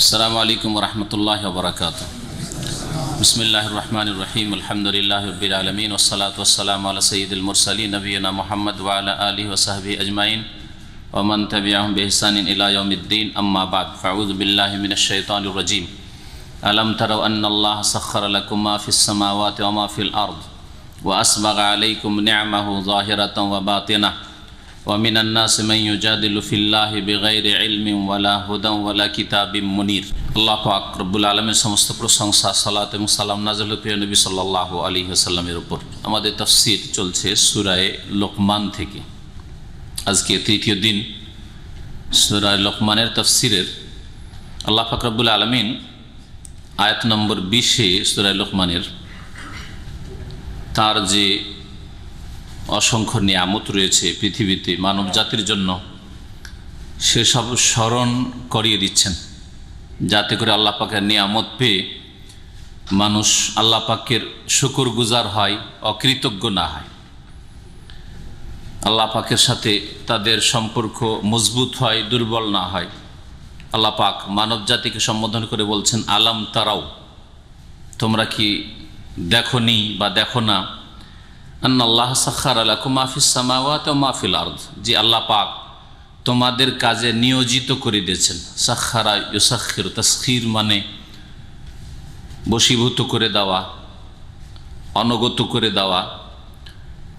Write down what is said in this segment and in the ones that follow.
আসসালামু আলাইকুম ওরহমতুল্লাহি ওয়াবারাকাতুহু। বিসমিল্লাহির রহমানির রহিম। আলহামদুলিল্লাহি রাব্বিল আলামিন ওয়াসসালাতু ওয়াসসালামু আলা সাইয়্যিদিল মুরসালিন নবিয়িনা মুহাম্মদ ওয়া আলা আলিহি ওয়া সাহবিহি আজমাইন ওয়া মান তাবি'আহুম বিইহসানিন ইলা ইয়াউমিদ্দিন। আম্মা বা'দ। ফাআউযু বিল্লাহি মিনাশ শাইতানির রাজীম। আলাম তারাউ আন্নাল্লাহা সাখখারা লাকুম মা ফিস সামাওয়াতি ওয়া মা ফিল আরদ ওয়া আসবাগা আলাইকুম নি'মাহু যাহিরাতান ওয়া বাতিনাহ ওয়া মিনান নাসি মান ইউজাদিলু ফিল্লাহি বিগাইরি ইলমিন ওয়ালা হুদান ওয়ালা কিতাবিম মুনির। আল্লাহ পাক রব্বুল আলামিনের সমস্ত প্রশংসা, সালাত এবং সালাম নাযিল হোক প্রিয় নবী সাল্লাল্লাহু আলাইহি ওয়াসাল্লামের উপর। আমাদের তাফসীর চলছে সূরা লোকমান থেকে। আজকে তৃতীয় দিন সূরা লোকমানের তাফসীরের। আল্লাহ পাক রব্বুল আলামিন আয়াত নম্বর 20-এ সূরা লোকমানের তার যে অসংখ্য নিয়ামত রয়েছে পৃথিবীতে মানব জাতির জন্য, সেসব স্মরণ করিয়ে দিচ্ছেন, যাতে করে আল্লাহ পাকের নিয়ামত পেয়ে মানুষ আল্লাহ পাকের শুকরগুজার হয়, অকৃতজ্ঞ না হয়। আল্লাহ পাকের সাথে তাদের সম্পর্ক মজবুত হয়, দুর্বল না হয়। আল্লাহ পাক মানব জাতিকে সম্বোধন করে বলছেন, আলাম তারাও, তোমরা কি দেখনি বা দেখো না, আন্নাল্লাহা সাখখারা লাকুম মা ফিস সামাওয়াতি ওয়া মা ফিল আরদ, যে আল্লাহ পাক তোমাদের কাজে নিয়োজিত করে দিয়েছেন। সাখখারা ইউসাখখির, তাসখীর মানে বশীভূত করে দেওয়া, অনগত করে দেওয়া,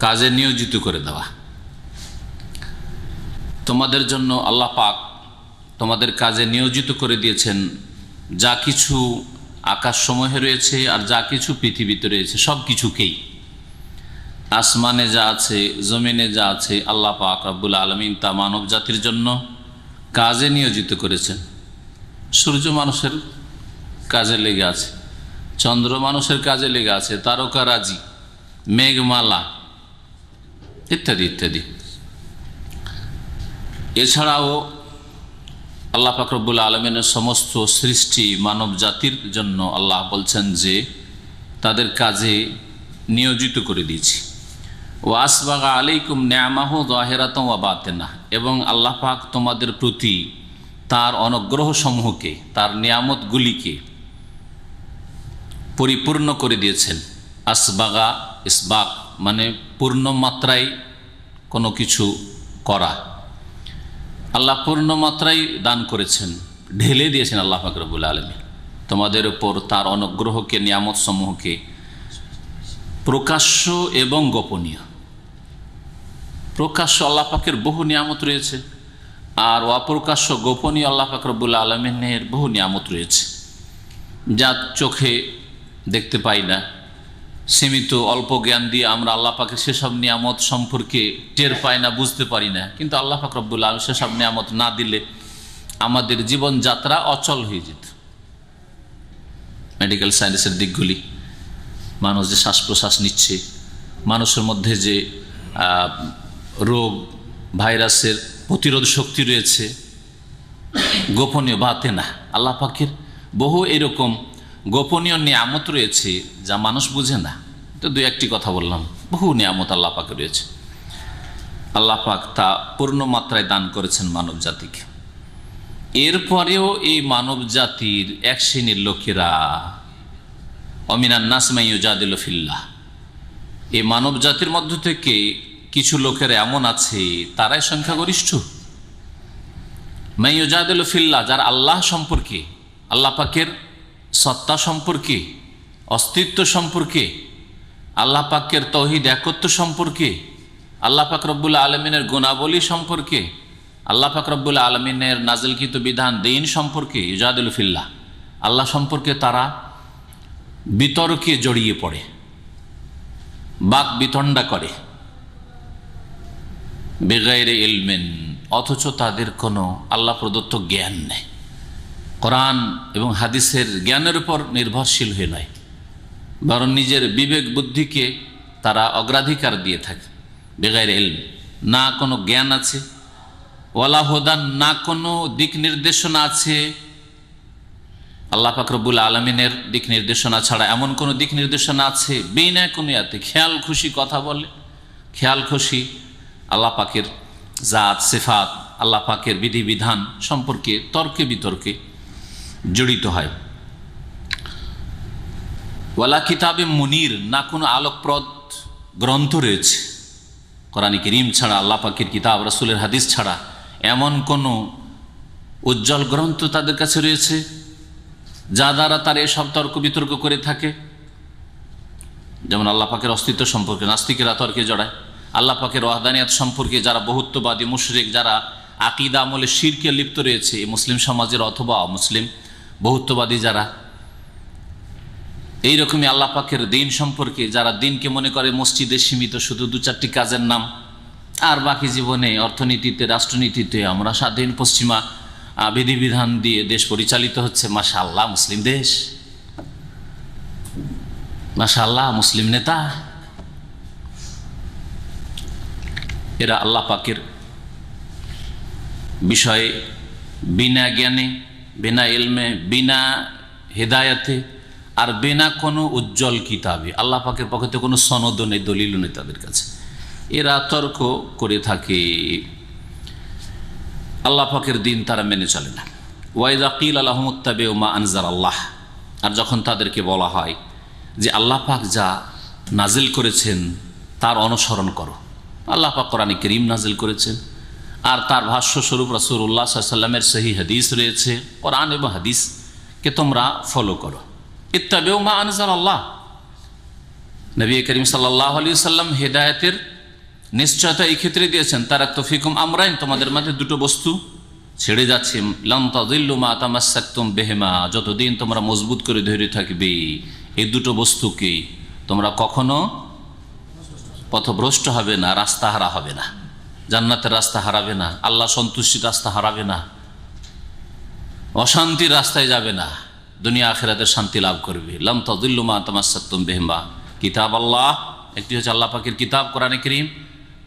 কাজে নিয়োজিত করে দেওয়া। তোমাদের জন্য আল্লাহ পাক তোমাদের কাজে নিয়োজিত করে দিয়েছেন যা কিছু আকাশসমূহে রয়েছে আর যা কিছু পৃথিবীতে রয়েছে, সব কিছুকেই। আসমানে যা আছে, জমিনে যা আছে, আল্লাহ পাক রব্বুল আলামিন তা মানব জাতির জন্য কাজে নিয়োজিত করেছেন। সূর্য মানুষের কাজে লেগে আছে, চন্দ্র মানুষের কাজে লেগে আছে, তারকারাজি, মেঘমালা ইত্যাদি ইত্যাদি। এছাড়াও আল্লাহ পাক রব্বুল আলামিনের সমস্ত সৃষ্টি মানব জাতির জন্য আল্লাহ বলছেন যে তাদের কাজে নিয়োজিত করে দিয়েছি। ওয়া আসবাগা আলাইকুম নি'মাহু যাহিরাতান ওয়া বাতিনাহ, এবং আল্লাহ পাক তোমাদের প্রতি তার অনুগ্রহ সমূহকে, তার নিয়ামতগুলিকে পরিপূর্ণ করে দিয়েছেন। আসবাগা, ইসবাগ মানে পূর্ণ মাত্রায় কোনো কিছু করা। আল্লাহ পূর্ণ মাত্রায় দান করেছেন, ঢেলে দিয়েছেন আল্লাহ পাক রব্বুল আলামিন তোমাদের উপর তার অনুগ্রহকে, নিয়ামত সমূহকে, প্রকাশ্য এবং গোপনীয়। প্রকাশ্য আল্লাহ পাকের বহু নিয়ামত রয়েছে, আর অপ্রকাশ্য গোপনীয় আল্লাহ পাক রব্বুল আলামিনের বহু নিয়ামত রয়েছে, যা চোখে দেখতে পাই না। সীমিত অল্প জ্ঞান দিয়ে আমরা আল্লাহ পাকের সেসব নিয়ামত সম্পর্কে টের পাই না, বুঝতে পারি না। কিন্তু আল্লাহ পাক রব্বুল আলামিন সেসব নিয়ামত না দিলে আমাদের জীবনযাত্রা অচল হয়ে যেত। মেডিকেল সায়েন্সের দিকগুলি, মানুষ যে শ্বাস প্রশ্বাস নিচ্ছে, মানুষের মধ্যে যে রোগ ভাইরাসের প্রতিরোধ শক্তি রয়েছে, গোপনীয় বাতেনা আল্লাহ পাকের বহু এরকম গোপনীয় নিয়ামত রয়েছে যা মানুষ বুঝে না। তো দুই একটি কথা বললাম, বহু নিয়ামত আল্লাহ পাকের রয়েছে। আল্লাহ পাক তা পূর্ণ মাত্রায় দান করেছেন মানব জাতিকে। এরপরেও এই মানব জাতির এক শ্রেণীর লোকেরা, অমিনান নাস মান ইউজাদিলু ফিল্লাহ, এই মানব জাতির মধ্য থেকে কিছু লোকের এমন আছে, তারাই সংখ্যাগরিষ্ঠ। মান ইউজাদিলু ফিল্লাহ, যার আল্লাহ সম্পর্কে, আল্লাহ পাকের সত্তা সম্পর্কে, অস্তিত্ব সম্পর্কে, আল্লাহ পাকের তৌহিদ একত্ব সম্পর্কে, আল্লাহ পাক রব্বুল আলামিনের গুণাবলী সম্পর্কে, আল্লাহ পাক রব্বুল আলামিনের নাজিলকৃত বিধান দ্বীন সম্পর্কে, ইউজাদিলু ফিল্লাহ, আল্লাহ সম্পর্কে তারা বিতর্কে জড়িয়ে পড়ে, বাক বিতণ্ডা করে, বেগাইরে ইলমিন, অথচ তাদের কোনো আল্লাহ প্রদত্ত জ্ঞান নেই। কোরআন এবং হাদিসের জ্ঞানের উপর নির্ভরশীল হয়ে নয়, বরং নিজের বিবেক বুদ্ধিকে তারা অগ্রাধিকার দিয়ে থাকে। বেগাইরে ইলম, না কোনো জ্ঞান আছে, ওয়ালা হুদান, না কোনো দিক নির্দেশনা আছে। আল্লাহ পাক রব্বুল আলামিনের দিক নির্দেশনা ছাড়া এমন কোনো দিক নির্দেশনা আছে? বিনা কোনো ইয়াতে খেয়াল খুশি কথা বলে, খেয়াল খুশি আল্লাহ পাকের জাত সিফাত, আল্লাহ পাকের বিধিবিধান সম্পর্কে তর্কে বিতর্কে জড়িত হয়। ওয়ালা কিতাবে মুনির, না কোনো আলোকপ্রদ গ্রন্থ রয়েছে কোরআন কারীম ছাড়া, আল্লাহ পাকের কিতাব রাসূলের হাদিস ছাড়া এমন কোনো উজ্জ্বল গ্রন্থ তাদের কাছে রয়েছে যা দ্বারা তারা এসব তর্ক বিতর্ক করে থাকে। যেমন আল্লাহ পাকের অস্তিত্ব সম্পর্কে নাস্তিকেরা তর্কে জড়ায়, আল্লাহ পাকের ওয়াহদানিয়াত সম্পর্কে যারা বহুত্ববাদী মুশরিক, যারা আকীদা আমলে শিরকে লিপ্ত রয়েছে এই মুসলিম সমাজের অথবা অমুসলিম বহুত্ববাদী যারা, এইরকমই আল্লাহ পাকের দিন সম্পর্কে যারা দিনকে মনে করে মসজিদে সীমিত, শুধু 2-4টি কাজের নাম, আর বাকি জীবনে অর্থনীতিতে রাষ্ট্রনীতিতে আমরা স্বাধীন পশ্চিমা বিধিবিধান দিয়ে দেশ পরিচালিত হচ্ছে, মাশাআল্লাহ মুসলিম দেশ, মাশাআল্লাহ মুসলিম নেতা। এরা আল্লাহ পাকের বিষয়ে বিনা জ্ঞানে, বিনা ইলমে, বিনা হেদায়াতে আর বিনা কোনো উজ্জ্বল কিতাবে, আল্লাহ পাকের পক্ষে কোনো সনদ নেই, দলিল নেই তাদের কাছে, এরা তর্ক করে থাকে। আল্লাহ পাকের দিন তারা মেনে চলে না। ওয়াইদা কিল আলাহুমুত্তাবিউ মা আনজালাল্লাহ, আর যখন তাদেরকে বলা হয় যে আল্লাহ পাক যা নাজিল করেছেন তার অনুসরণ করো, আল্লাহ পাক কোরআনে কারীম নাজিল করেছেন আর তার ভাষ্য স্বরূপ রাসূলুল্লাহ সাল্লাল্লাহু আলাইহি ওয়াসাল্লামের সহিহ হাদিস রয়েছে, কোরআন এবং হাদিসকে তোমরা ফলো করো। ইত্তাবিউ মা আনজালাল্লাহ, নবী করিম সাল্লাল্লাহু আলাইহি ওয়াসাল্লাম হেদায়েতের নিশ্চয়তা এই ক্ষেত্রে দিয়েছেন, তারাকতু ফিকুম আমরাইন, তোমাদের মাঝে দুটো বস্তু ছেড়ে যাচ্ছে, লান তাযিল্লু মা তামাসসাকতুম বিহিমা, যতদিন তোমরা মজবুত করে ধরে থাকবে এই দুটো বস্তুকে তোমরা কখনো পথভ্রষ্ট হবে না, রাস্তা হারা হবে না, জান্নাতের রাস্তা হারাবে না, আল্লাহ সন্তুষ্টির রাস্তা হারাবে না, অশান্তির রাস্তায় যাবে না, দুনিয়া আখিরাতের শান্তি লাভ করবে। লাম তাযিল্লু মা তামাসসাকতুম বিহিমা, কিতাব আল্লাহ, একটি হচ্ছে আল্লাহ পাকের কিতাব কোরআনে কারীম,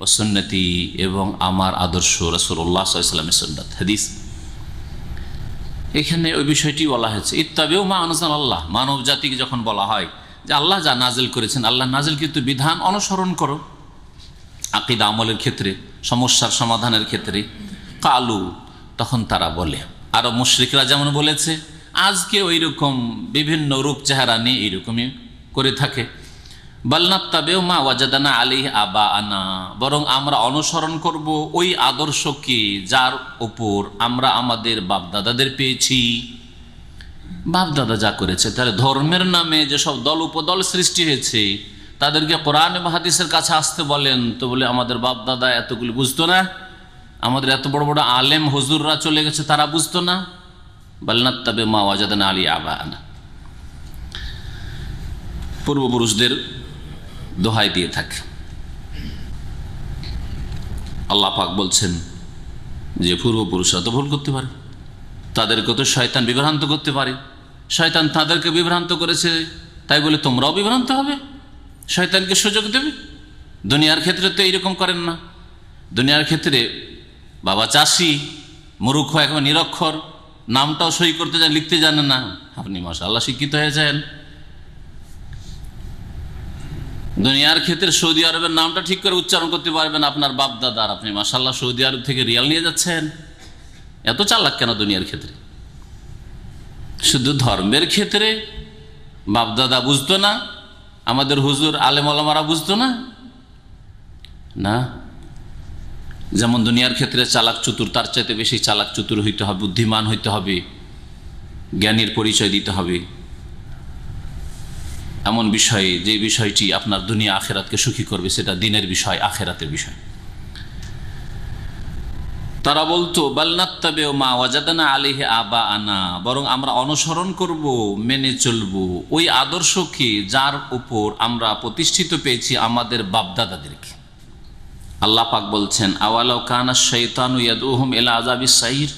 ও সুন্নতি, এবং আমার আদর্শ রাসূলুল্লাহ সাল্লাল্লাহু আলাইহি ওয়াসাল্লামের সুন্নাত হাদিস। এখানে ওই বিষয়টি বলা হয়েছে, ইত্তাবিউ মা আনজালাল্লাহ, মানব জাতিকে যখন বলা হয় যে আল্লাহ যা নাজিল করেছেন, আল্লাহ নাজিলকৃত বিধান অনুসরণ করো আকীদা আমলের ক্ষেত্রে, সমস্যার সমাধানের ক্ষেত্রে, কালু, তখন তারা বলে, আরব মুশরিকরা যেমন বলেছে, আজকে ওই রকম বিভিন্ন রূপ চেহারা নিয়ে এইরকমই করে থাকে, বালনাত্তাবিউ মা ওয়াজাদানা আলাইহি আবাআনা, বরং আমরা অনুসরণ করব ওই আদর্শকে যার উপর আমরা আমাদের বাপদাদাদের পেয়েছি। বাপদাদা যা করেছে, তাহলে ধর্মের নামে যেসব দল উপদল সৃষ্টি হয়েছে তাদেরকে কোরআন এবং হাদিসের কাছে আসতে বলেন, তো বলে আমাদের বাপদাদা এতগুলি বুঝতো না, আমাদের এত বড় বড় আলেম হুজুররা চলে গেছে তারা বুঝতো না। বালনাত্তাবিউ মা ওয়াজাদানা আলাইহি আবাআনা, পূর্বপুরুষদের দোহাই দিয়ে থাকে। আল্লাহ পাক বলছেন যে পূর্বপুরুষরা তো ভুল করতে পারে, তাদেরকে তো শয়তান বিভ্রান্ত করতে পারে, শয়তান তাদেরকে বিভ্রান্ত করেছে, তাই বলে তোমরাও বিভ্রান্ত হবে, শয়তানকে সুযোগ দেবে। দুনিয়ার ক্ষেত্রে তো এইরকম করেন না, দুনিয়ার ক্ষেত্রে বাবা চাষি, মূর্খ, এখন নিরক্ষর, নামটাও সই করতে জানেন, লিখতে জানেন না, আপনি মাশাআল্লাহ শিক্ষিত হয়েছেন। দুনিয়ার ক্ষেত্রে সৌদি আরবের নামটা ঠিক করে উচ্চারণ করতে পারবেন আপনার বাপ দাদার, আপনি মাশাআল্লাহ সৌদি আরব থেকে রিয়াল নিয়ে যাচ্ছেন, এত চালাক কেন দুনিয়ার ক্ষেত্রে? শুধু ধর্মের ক্ষেত্রে বাপদাদা বুঝতো না, আমাদের হুজুর আলেম ওলামারা বুঝতো না, না, যেমন দুনিয়ার ক্ষেত্রে চালাক চতুর, তার চাইতে বেশি চালাক চতুর হইতে হবে, বুদ্ধিমান হইতে হবে, জ্ঞানীর পরিচয় দিতে হবে এমন বিষয়ে যে বিষয়টি আপনার দুনিয়া আখেরাতকে সুখী করবে, সেটা দিনের বিষয়, আখেরাতের বিষয়। তারা বলতো বালনাত্তাবিউ মা ওয়াজাদানা আলাইহি আবাআনা, বরং আমরা অনুসরণ করব, মেনে চলব ওই আদর্শকে যার উপর আমরা প্রতিষ্ঠিত পেয়েছি আমাদের বাপদাদাদেরকে। আল্লাহ পাক বলছেন, আওয়ালাউ কানা শাইতানু ইয়াদউহুম ইলা আযাবিস সাইর,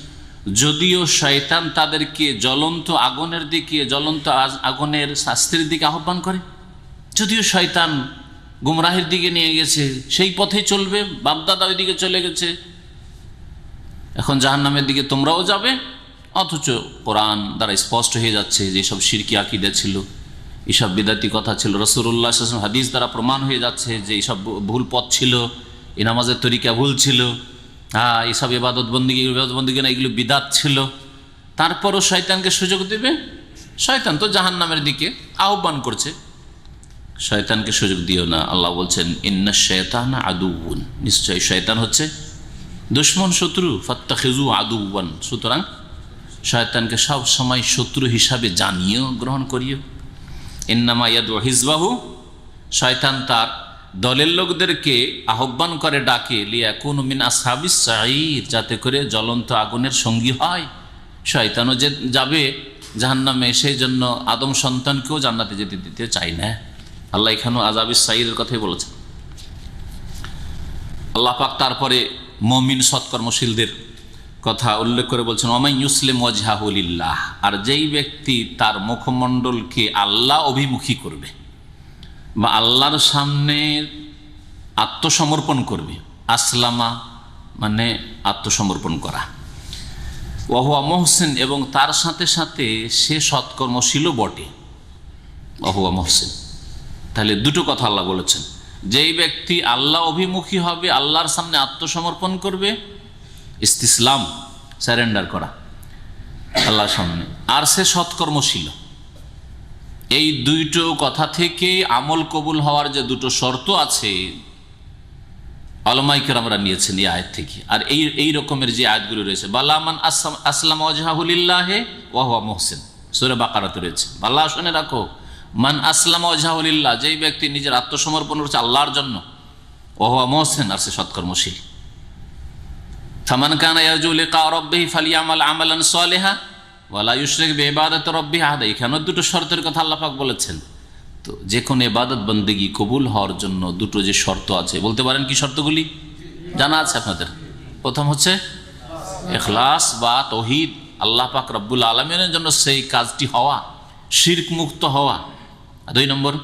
যদিও শয়তান তাদেরকে জ্বলন্ত আগুনের দিকে, জ্বলন্ত আগুনের শাস্তির দিকে আহ্বান করে, যদিও শয়তান গুমরাহের দিকে নিয়ে গেছে, সেই পথে চলবে, বাপদাদা ওই দিকে চলে গেছে, এখন জাহান্নামের দিকে তোমরাও যাবে, অথচ কোরআন দ্বারা স্পষ্ট হয়ে যাচ্ছে যে সব শিরকি আকীদা ছিল, এসব বিদাতি কথা ছিল, রাসূলুল্লাহ সাল্লাল্লাহু আলাইহি ওয়াসাল্লাম হাদিস দ্বারা প্রমাণ হয়ে যাচ্ছে যে এইসব ভুল পথ ছিল, এই নামাজের তরিকা ভুল ছিল, এইসব ইবাদত বন্দেগী না, এগুলো বিদাত ছিল, তারপরও শয়তানকে সুযোগ দেবে। শয়তান তো জাহান্নামের দিকে আহ্বান করছে, শয়তানকে সুযোগ দিও না। আল্লাহ বলছেন ইন্না শায়তানা আদুউন, নিশ্চয়ই শয়তান হচ্ছে দুশমন, শত্রু। ফাত্তাখিযু আদুওয়ান, সুতরাং শয়তানকে সব সময় শত্রু হিসাবে জানিও, গ্রহণ করিও। ইন্নামা ইয়াদউ হিজবাহু, শয়তান তার দলের লোকদেরকে আহ্বান করে, ডাকে, লিয়াকুনু মিন আসহাবিস সাঈর, যাতে করে জ্বলন্ত আগুনের সঙ্গী হয়। শয়তানও যে যাবে জাহান্নামে, সেই জন্য আদম সন্তানকেও জান্নাতে যেতে দিতে চাই না। আল্লাহ এখানেও আযাবিস সাঈরের কথাই বলেছেন। আল্লাহ পাক তারপরে মুমিন সৎকর্মশীলদের কথা উল্লেখ করে বলছেন ওয়ামান ইউসলিম ওয়াজহাহু লিল্লাহ, আর যেই ব্যক্তি তার মুখমণ্ডলকে আল্লাহ অভিমুখী করবে বা আল্লাহর সামনে আত্মসমর্পণ করবে। আসলামা মানে আত্মসমর্পণ করা। ওয়া হুয়া মুহসিন, এবং তার সাথে সাথে সে সৎকর্মশীলও বটে। ওয়া হুয়া মুহসিন, তাহলে দুটো কথা আল্লাহ বলেছেন। যেই ব্যক্তি আল্লাহ অভিমুখী হবে, আল্লাহর সামনে আত্মসমর্পণ করবে, ইস্তিসলাম, স্যারেন্ডার করা আল্লাহর সামনে, আর সে সৎকর্মশীল। এই দুইটো কথা থেকে আমল কবুল হওয়ার যে দুটো শর্ত আছে উলামায়ে কেরামরা নিয়েছেন এই আয়াত থেকে। আর এই রকমের যে আয়াতগুলো রয়েছে, বালামান আসলামা ওয়াজহাহু লিল্লাহি ওয়া হুয়া মুহসিন, সূরা বাকারাতে রয়েছে। বালা, শুনে রাখো, মান আসলামা ওয়াজহাহু লিল্লাহ, যেই ব্যক্তি নিজের আত্মসমর্পণ করেছে আল্লাহর জন্য, ওয়া হুয়া মুহসিন, আর সে সৎকর্মশীল। ফামান কানা ইয়ারজু লিকা রাব্বিহি ফালইয়ামাল আমালান সালিহা ওয়া লা ইউশরিক বিইবাদাতি রাব্বিহি আহাদা। এখানেও দুটো শর্তের কথা আল্লাহ পাক বলেছেন। তো যে কোনো ইবাদত বন্দেগী কবুল হওয়ার জন্য দুটো যে শর্ত আছে, বলতে পারেন কি শর্তগুলি? জানা আছে আপনাদের? প্রথম হচ্ছে ইখলাস বা তাওহীদ, আল্লাহ পাক রব্বুল আলামিনের জন্য সেই কাজটি হওয়া, শিরক মুক্ত হওয়া। 2 নম্বর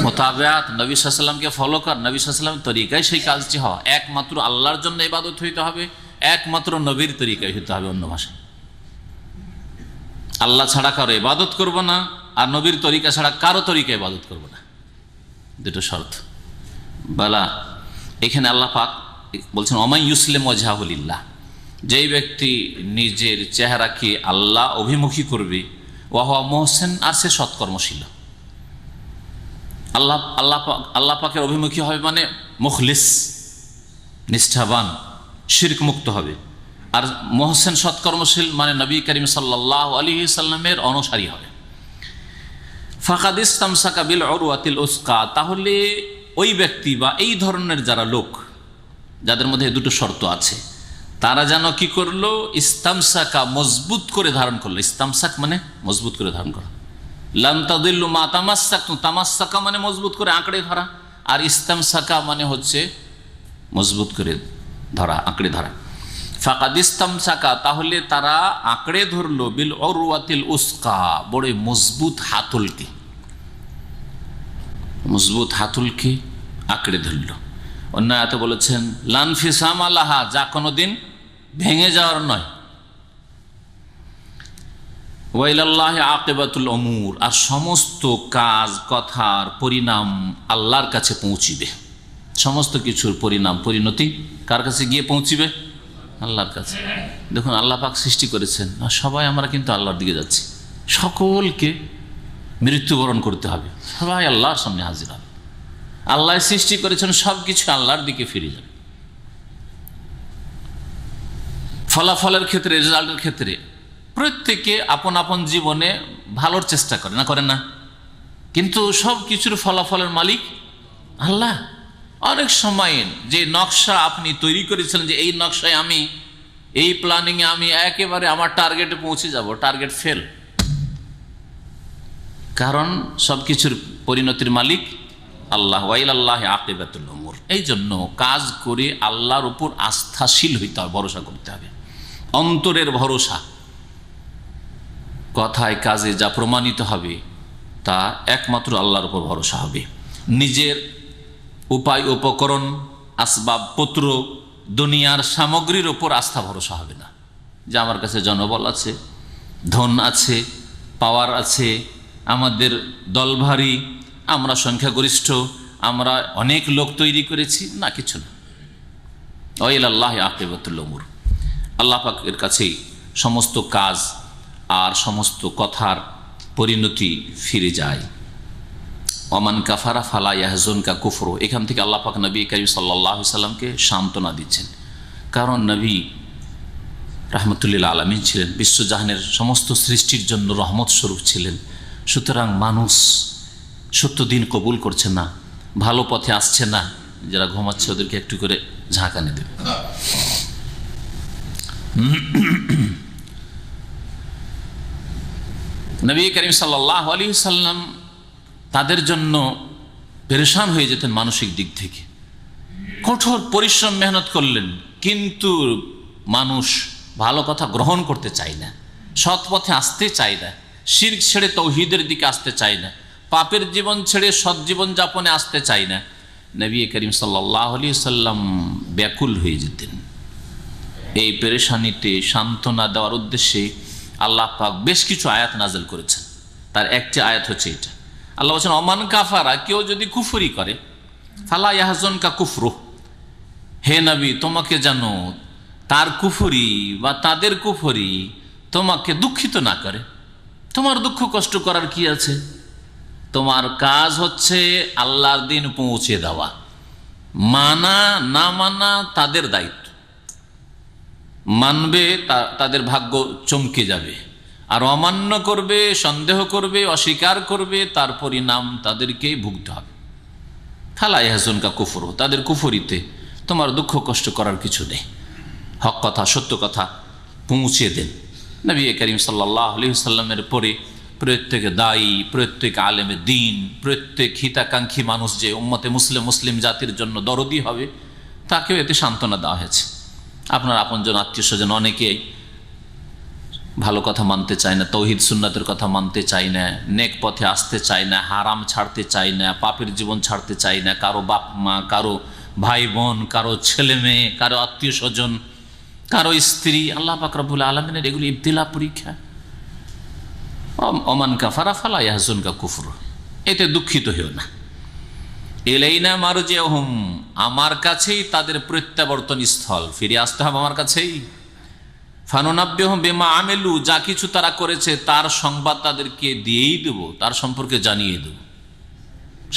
মুতাবাআত, নবী সাল্লাল্লাহু আলাইহি ওয়াসাল্লামকে ফলো কর, নবী সাল্লাল্লাহু আলাইহি ওয়াসাল্লামের তরিকায় সেই কাজটি হওয়া। একমাত্র আল্লাহর জন্য ইবাদত হইতে হবে, একমাত্র নবীর তরিকায় হইতে হবে, অন্য ভাষায় আল্লাহ ছাড়া কারো ইবাদত করব না, আর নবীর তরিকা ছাড়া কারো তরিকা ইবাদত করব না। দুটো শর্ত। বালা, এখানে আল্লাহ পাক বলছেন ওয়ামান ইউসলিম ওয়াজহাহু লিল্লাহ, যেই ব্যক্তি নিজের চেহারাকে আল্লাহ অভিমুখী করবে, ওয়া হুয়া মুহসিন, আর সে সৎকর্মশীল। আল্লাহ পাকের অভিমুখী হবে মানে মুখলিস, নিষ্ঠাবান, শিরক মুক্ত হবে। আর মুহসিন সৎকর্মশীল মানে নবী করিম সাল্লাল্লাহু আলাইহি সাল্লামের অনুসারী হবে। ফাকাদ ইসতামসাকা বিল উরওয়াতিল উসকা, তাহলে ওই ব্যক্তি বা এই ধরনের যারা লোক যাদের মধ্যে দুটো শর্ত আছে, তারা যেন কি করলো? ইস্তামসাকা, মজবুত করে ধারণ করলো। ইস্তামসাক মানে মজবুত করে ধারণ করা। লাম তাদিল্লু মা তামাসসাকতুম, তামাসসাকা মানে মজবুত করে আঁকড়ে ধরা, আর ইস্তামসাকা মানে হচ্ছে মজবুত করে ধরা, আঁকড়ে ধরা। ফাকাদ ইস্তামসাকা, তাহলে তারা আঁকড়ে ধরলো বিল উরওয়াতিল উসকা, বড় মজবুত হাতলকে, মজবুত হাতলকে আঁকড়ে ধরলো। অন্য আয়াতে বলেছেন লানফিসামা লাহা, যা কোনোদিন ভেঙে যাওয়ার নয়। ওয়া ইলাল্লাহি আকিবাতুল উমুর, আর সমস্ত কাজ কথার পরিণাম আল্লাহর কাছে পৌঁছিবে। সমস্ত কিছুর পরিণাম পরিণতি কার কাছে গিয়ে পৌঁছিবে? আল্লাহর কাছে। দেখুন, আল্লাহ পাক সৃষ্টি করেছেন, আর সবাই আমরা কিন্তু আল্লাহর দিকে যাচ্ছি। সকলকে মৃত্যুবরণ করতে হবে, সবাই আল্লাহর সামনে হাজির হবে। আল্লাহ সৃষ্টি করেছেন, সব কিছু আল্লাহর দিকে ফিরে যাবে। ফলাফলের ক্ষেত্রে, রেজাল্টের ক্ষেত্রে প্রত্যেকে আপন আপন জীবনে ভালোর চেষ্টা করে, না করেন না? কিন্তু সব কিছুর ফলাফলের মালিক আল্লাহ। অনেক সময় যে নকশা আপনি তৈরি করেছিলেন, যে এই নকশায় আমি, এই প্ল্যানিংয়ে আমি একেবারে আমার টার্গেটে পৌঁছে যাব, টার্গেট ফেল। কারণ সব কিছুর পরিণতির মালিক আল্লাহ। ওয়া ইলাল্লাহি আকিবাতুল উমুর। এই জন্য কাজ করে আল্লাহর উপর আস্থাশীল হইতে হবে, ভরসা করতে হবে, অন্তরের ভরসা। কথায় কাজে যা প্রমাণিত হবে তা একমাত্র আল্লাহর উপর ভরসা হবে। নিজের উপায় উপকরণ, আসবাবপত্র, দুনিয়ার সামগ্রীর ওপর আস্থা ভরসা হবে না। যে আমার কাছে জনবল আছে, ধন আছে, পাওয়ার আছে, আমাদের দল ভারী, আমরা সংখ্যাগরিষ্ঠ, আমরা অনেক লোক তৈরি করেছি, না, কিছু না। ওয়া ইলাল্লাহি আকিবাতুল উমুর। আল্লাহ পাকের কাছেই সমস্ত কাজ আর সমস্ত কথার পরিণতি ফিরে যায়। ওমান কাফারা ফালা ইয়াহজুনকা কুফরু, এখান থেকে আল্লাহ পাক নবী করিম সাল্লাল্লাহু আলাইহি সাল্লামকে সান্ত্বনা দিচ্ছেন। কারণ নবী রাহমাতুল্লিল আলামিন ছিলেন, বিশ্বজাহানের সমস্ত সৃষ্টির জন্য রহমত স্বরূপ ছিলেন। সুতরাং মানুষ সত্য দিন কবুল করছে না, ভালো পথে আসছে না, যারা ঘুমাচ্ছে ওদেরকে একটু করে ঝাঁকানি দেবে। নবী করিম সাল্লাল্লাহু আলাইহি সাল্লাম তাদের জন্য পেরেশান হয়ে যেতেন মানসিক দিক থেকে, কঠোর পরিশ্রম মেহনত করলেন, কিন্তু মানুষ ভালো কথা গ্রহণ করতে চায় না, সৎ পথে আসতে চায় না, শিরক ছেড়ে তৌহিদের দিকে আসতে চায় না, পাপের জীবন ছেড়ে সৎ জীবন যাপনে আসতে চায় না। নবী করিম সাল্লাল্লাহু আলাইহি সাল্লাম ব্যাকুল হয়ে যেতেন। এই পেরেশানিতে সান্ত্বনা দেওয়ার উদ্দেশ্যে আল্লাহ পাক বেশ কিছু আয়াত নাযিল করেছেন। তার একটি আয়াত হচ্ছে এটা, আল্লাহ বলছেন ওমান কাফারা, কেউ যদি কুফরি করে, ফালা ইয়াহজুনকা কুফরু, হে নবী তোমাকে জানো তার কুফরি বা তাদের কুফরি তোমাকে দুঃখিত না করে। তোমার দুঃখ কষ্ট করার কি আছে? তোমার কাজ হচ্ছে আল্লাহর দিন পৌঁছে দেওয়া, মানা না মানা তাদের দায়িত্ব। মানবে তাদের ভাগ্য চমকে যাবে, আর অমান্য করবে, সন্দেহ করবে, অস্বীকার করবে, তার পরিণাম তাদেরকেই ভুগতে হবে। ফালা ইয়াহজুনকা কুফরু, তাদের কুফরিতে তোমার দুঃখ কষ্ট করার কিছু নেই। হক কথা, সত্য কথা পৌঁছে দেন। নবী করিম সাল্লাল্লাহু আলাইহি সাল্লামের পরে প্রত্যেক দায়ী, প্রত্যেক আলেমে দ্বীন, প্রত্যেক হিতাকাঙ্ক্ষী মানুষ যে উম্মতে মুসলিম জাতির জন্য দরদি হবে, তাকেও এতে সান্ত্বনা দেওয়া হয়েছে। আপনার আপনজন, আত্মীয় স্বজন অনেকেই ভালো কথা মানতে চায় না, তৌহিদ সুন্নাতের কথা মানতে চায় না, নেক পথে আসতে চায় না, হারাম ছাড়তে চায় না, পাপের জীবন ছাড়তে চায় না, কারো বাপ মা, কারো ভাই বোন, কারো ছেলে মেয়ে, কারো আত্মীয় স্বজন, কারো স্ত্রী। আল্লাহ পাক রব্বুল আলামিনের এগুলি ইবতিলা, পরীক্ষা। ওমান কাফারা ফালা ইয়াহজুনকা কুফরু, এতে দুঃখিত হও না। ইলাইনা মারজিউহুম, আমার কাছেই তাদের প্রত্যাবর্তন স্থল, ফিরে আসতে হবে আমার কাছেই। ফানুনাব্বিহুম বিমা আমিলু, যা কিছু তারা করেছে তার সংবাদ তাদেরকে দিয়েই দেব, তার সম্পর্কে জানিয়ে দেব,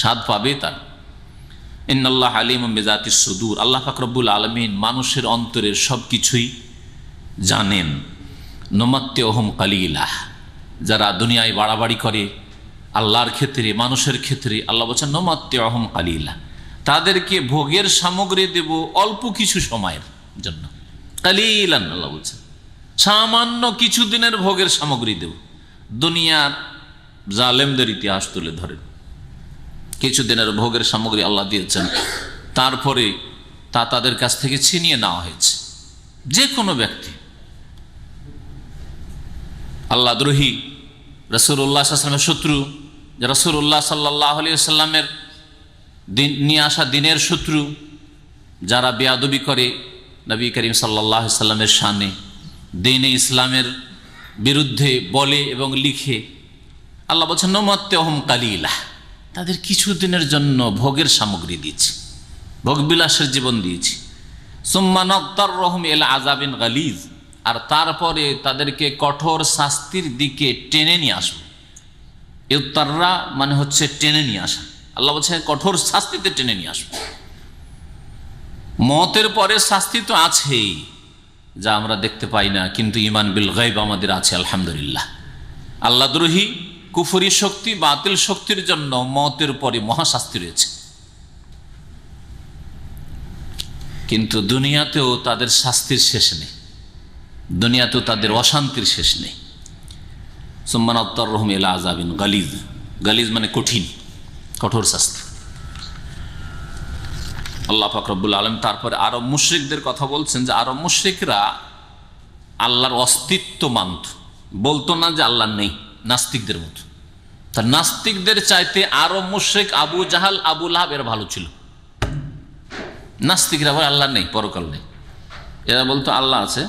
স্বাদ পাবে তার। ইন্নাল্লাহ আলিমুম বিযাতিস সুদূর, আল্লাহ পাক রব্বুল আলামিন মানুষের অন্তরের সব কিছুই জানেন। নুমাত্তিউহুম কালিলা, যারা দুনিয়ায় বাড়াবাড়ি করে আল্লাহর ক্ষেত্রে, মানুষের ক্ষেত্রে, আল্লাহ বলছেন নুমাত্তিউহুম কালিলা, তাদেরকে ভোগের সামগ্রী দেব অল্প কিছু সময়ের জন্য। কালিলান, আল্লাহ বলছেন সামান্য কিছু দিনের ভোগের সামগ্রী দেব। দুনিয়ার জালেমদের ইতিহাস তুলে ধরেন, কিছু দিনের ভোগের সামগ্রী আল্লাহ দিয়েছেন, তারপরে তা তাদের কাছ থেকে ছিনিয়ে নেওয়া হয়েছে। যে কোনো ব্যক্তি আল্লাহ দ্রোহী, রাসূলুল্লাহ সাল্লাল্লাহু আলাইহি ওয়াসাল্লামের শত্রু, রাসূলুল্লাহ সাল্লাল্লাহু আলাইহি ওয়াসাল্লামের নিয়ে আসা দিনের শত্রু, যারা বেয়াদবি করে নবী করিম সাল্লাল্লাহু আলাইহি ওয়াসাল্লামের শানে, দ্বীনে ইসলামের বিরুদ্ধে বলে এবং লিখে, আল্লাহ বলছেন নুমাত্তিউহুম কালিলা, তাদের কিছু দিনের জন্য ভোগের সামগ্রী দিয়েছি, ভোগবিলাসের জীবন দিয়েছি। সুম্মা নাদতারহুম ইলা আযাবিন গালিজ, আর তারপরে তাদেরকে কঠোর শাস্তির দিকে টেনে নিয়ে আসবো। ইউতাররা মানে হচ্ছে টেনে নিয়ে আসা, আল্লাহ বলছে কঠোর শাস্তিতে টেনে নিয়ে আসবো। মতের পরে শাস্তি তো আছেই, যা আমরা দেখতে পাই না, কিন্তু ঈমান বিল গায়ব আমাদের আছে আলহামদুলিল্লাহ। আল্লাহদ্রোহী, কুফরি শক্তি, বাতিল শক্তির জন্য মতের পরে মহাশাস্তি রয়েছে, কিন্তু দুনিয়াতেও তাদের শাস্তির শেষ নেই, দুনিয়াতেও তাদের অশান্তির শেষ নেই। সুম্মা নাদতারহুম ইলা আযাবিন গালিজ, গালিজ মানে কঠিন, কঠোর শাস্তি। আল্লাহ পাক রব্বুল আলামিন তারপরে আরব মুশরিকদের কথা বলছেন, যে আরব মুশরিকরা আল্লাহর অস্তিত্ব মানত, বলতো না যে আল্লাহ নেই, নাস্তিকদের মতো। তা নাস্তিকদের চাইতে আরব মুশরিক আবু জাহাল, আবু লাহাব এরা ভালো ছিল। নাস্তিকরা বলে আল্লাহ নেই, পরকাল নেই, এরা বলতো আল্লাহ আছে,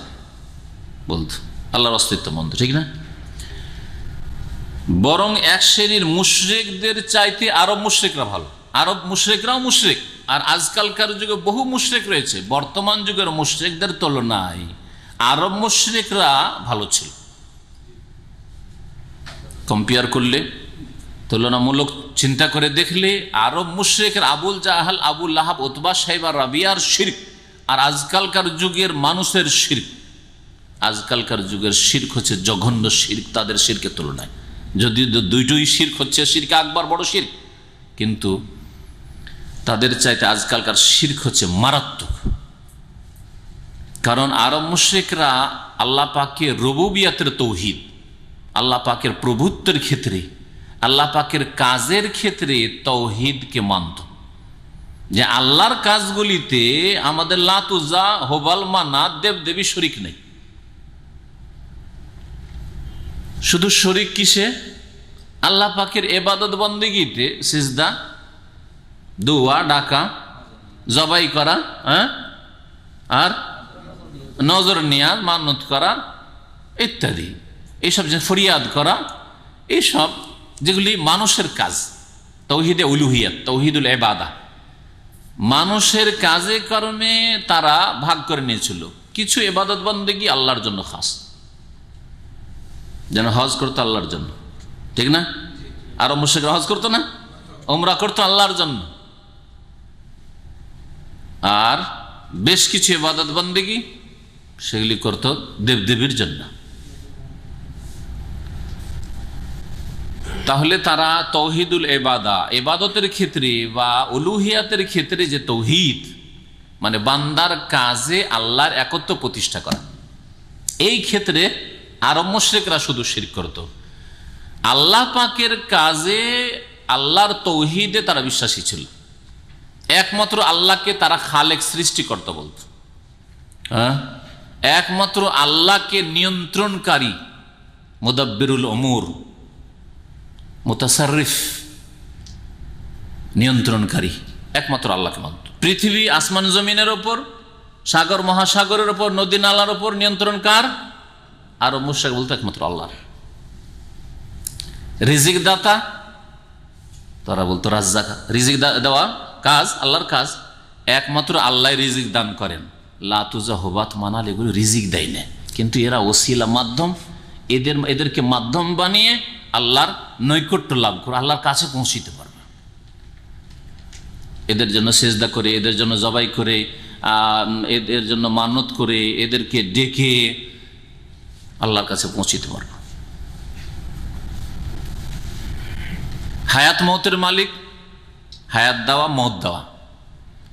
বলতো আল্লাহর অস্তিত্ব মানত, ঠিক না? বরং এক শ্রেণীর মুশরিকদের চাইতে আরব মুশরিকরা ভালো। আরব মুশরিকরাও মুশরিক, আর আজকালকার যুগে বহু মুশরিক রয়েছে। বর্তমান যুগের মুশরিকদের তুলনায় আরব মুশরিকরা ভালো ছিল। কম্পেয়ার করলে, তুলনামূলক চিন্তা করে দেখলে আরব মুশরিকের আবুল জাহাল, আবুল লাহাব, উতবা, সাইবা, রাবিয়ার শিরক আর আজকালকার যুগের মানুষের শিরক, আজকালকার যুগের শিরক হচ্ছে জঘন্য শিরক তাদের শিরকের তুলনায়। যদি দুইটোই শিরক হচ্ছে শিরক আকবার, বড় শিরক, কিন্তু তাদের চাইতে আজকালকার শিরক হচ্ছে মারাত্মক। কারণ আরব মুশরিকরা আল্লাহ পাকের রুবুবিয়াতের তৌহিদ, আল্লাহ পাকের প্রভুত্বের ক্ষেত্রে, আল্লাহ পাকের কাজের ক্ষেত্রে তৌহিদকে মানত, যে আল্লাহর কাজগুলিতে আমাদের লাত, উজ্জা, হোবাল, মানাত, দেব দেবী শরিক নেই। শুধু শরিক কিসে? আল্লাহ পাকের ইবাদত বন্দেগীতে, সিজদা, দোয়া, ডাকা, জবাই করা, আর নজর নিয়াজ, মানত করা ইত্যাদি, এইসব যে ফরিয়াদ করা, এইসব যেগুলি মানুষের কাজ, তৌহিদে উলুহিয়াত, তৌহিদুল ইবাদা, মানুষের কাজে কর্মে তারা ভাগ করে নিয়েছিল। কিছু ইবাদত বন্দেগী আল্লাহর জন্য খাস, যেন হজ করতো আল্লাহর জন্য, ঠিক না? আরব মুশরিকরা হজ করতো না, উমরা করতো আল্লাহর জন্য। আর বেশ কিছু ইবাদত বন্দেগী সেগুলি করতো দেবদেবীর জন্য। তাহলে তারা তৌহিদুল ইবাদা, ইবাদতের ক্ষেত্রে বা উলুহিয়াতের ক্ষেত্রে যে তৌহিদ, মানে বান্দার কাজে আল্লাহর একত্ব প্রতিষ্ঠা করা, এই ক্ষেত্রে আরব মুশরিকরা শুধু শিরক করত। আল্লাহ পাকের কাজে, আল্লাহর তৌহিদে তারা বিশ্বাসী ছিল। একমাত্র আল্লাহকে তারা খালেক, সৃষ্টিকর্তা বলত। একমাত্র আল্লাহকে নিয়ন্ত্রণকারী, মুদাব্বিরুল উমুর, মুতাসাররিফ, নিয়ন্ত্রণকারী, একমাত্র আল্লাহকে মানত। পৃথিবী, আসমান জমিনের ওপর, সাগর মহাসাগরের ওপর, নদী নালার ওপর নিয়ন্ত্রণ কার? আরব মুশরিক বলতো একমাত্র আল্লাহর। রিজিক দাতা, তারা বলতো রাজ্জাক, রিজিক দেওয়া কাজ আল্লাহর কাজ, একমাত্র আল্লাহ রিজিক দান করেন। লাতুজা, হোবাত, মানাল এগুলো রিজিক দেয় না, কিন্তু এরা ওসিলা, মাধ্যম, এদেরকে মাধ্যম বানিয়ে আল্লাহর নৈকট্য লাভ করে আল্লাহর কাছে পৌঁছিতে পারবে। এদের জন্য সেজদা করে, এদের জন্য জবাই করে, এদের জন্য মানত করে, এদেরকে ডেকে আল্লাহর কাছে পৌঁছিতে পারবে। হায়াত মৌতের মালিক, হায়াত দেওয়া, মৌত দেওয়া,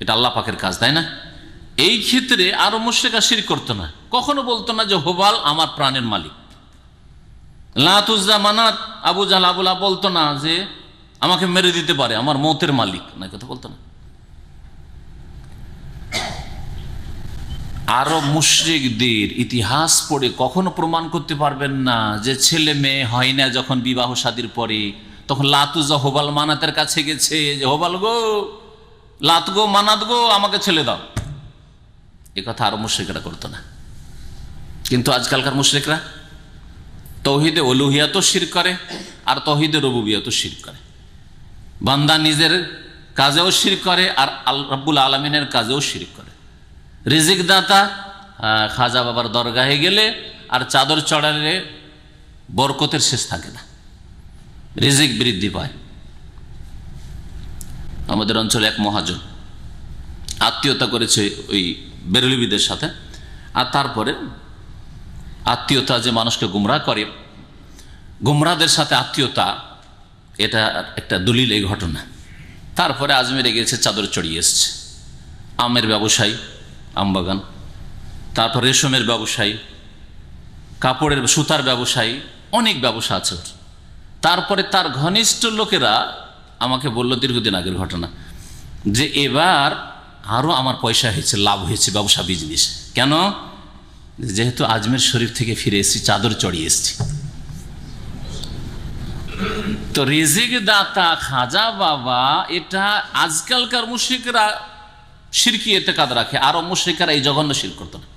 এটা আল্লাহ পাকের কাজ, তাই না? এই ক্ষেত্রে আরব মুশরিকরা শিরক করতো না, কখনো বলতো না যে হোবাল আমার প্রাণের মালিক। লাত, উজ্জা, মানাত, আবু জাহল, আবু লাহাব বলতো না যে আমাকে মেরে দিতে পারে, আমার মৌতের মালিক, না, কথা বলতো না। আরব মুশরিকদের ইতিহাস পড়ে কখনো প্রমাণ করতে পারবেন না যে ছেলে মেয়ে হয় না যখন বিবাহ শাদীর পরে, তখন লাত, উজ্জা, হোবাল, মানাতের কাছে গেছে যে হোবাল গো, লাত গো, মানাত গো, আমাকে ছেলে দাও। এ কথা আরব মুশরিকরা করতো না। কিন্তু আজকালকার মুশরিকরা তৌহিদে উলুহিয়াতও শিরক করে আর তৌহিদে রুবুবিয়াতও শিরক করে। বান্দা নিজের কাজেও শিরক করে আর রব্বুল আলামিনের কাজেও শিরক করে। রিজিক দাতা, খাজা বাবার দরগাহে গেলে আর চাদর চড়ালে বরকতের শেষ থাকে না, রিজিক বৃদ্ধি পায়। আমাদের অঞ্চলে এক মহাজন আত্মীয়তা করেছে ওই বেরলবিদের সাথে, আর তারপরে আত্মীয়তা যে মানুষকে গুমরাহ করে, গুমরাহদের সাথে আত্মীয়তা, এটা একটা দলিল এই ঘটনা। তারপরে আজমিরে গেছে, চাদর চড়িয়ে এসছে, আমের ব্যবসায়ী, আমবাগান, তারপর রেশমের ব্যবসায়ী, কাপড়ের সুতার ব্যবসায়ী, অনেক ব্যবসা আছে। তারপরে তার ঘনিষ্ঠ লোকেরা আমাকে বলল, দীর্ঘদিন আগের ঘটনা, যে এবার আরো আমার পয়সা হয়েছে, লাভ হয়েছে ব্যবসা বিজনেস। কেন? যেহেতু আজমের শরীফ থেকে ফিরে এসেছি, চাদর চড়িয়ে এসেছি। তো রিজিক দাতা খাজা বাবা, এটা আজকালকার মুশরিকরা শিরকি এতেকাদ রাখে। আরব মুশরিকরা এই জঘন্য শিরক করতো না।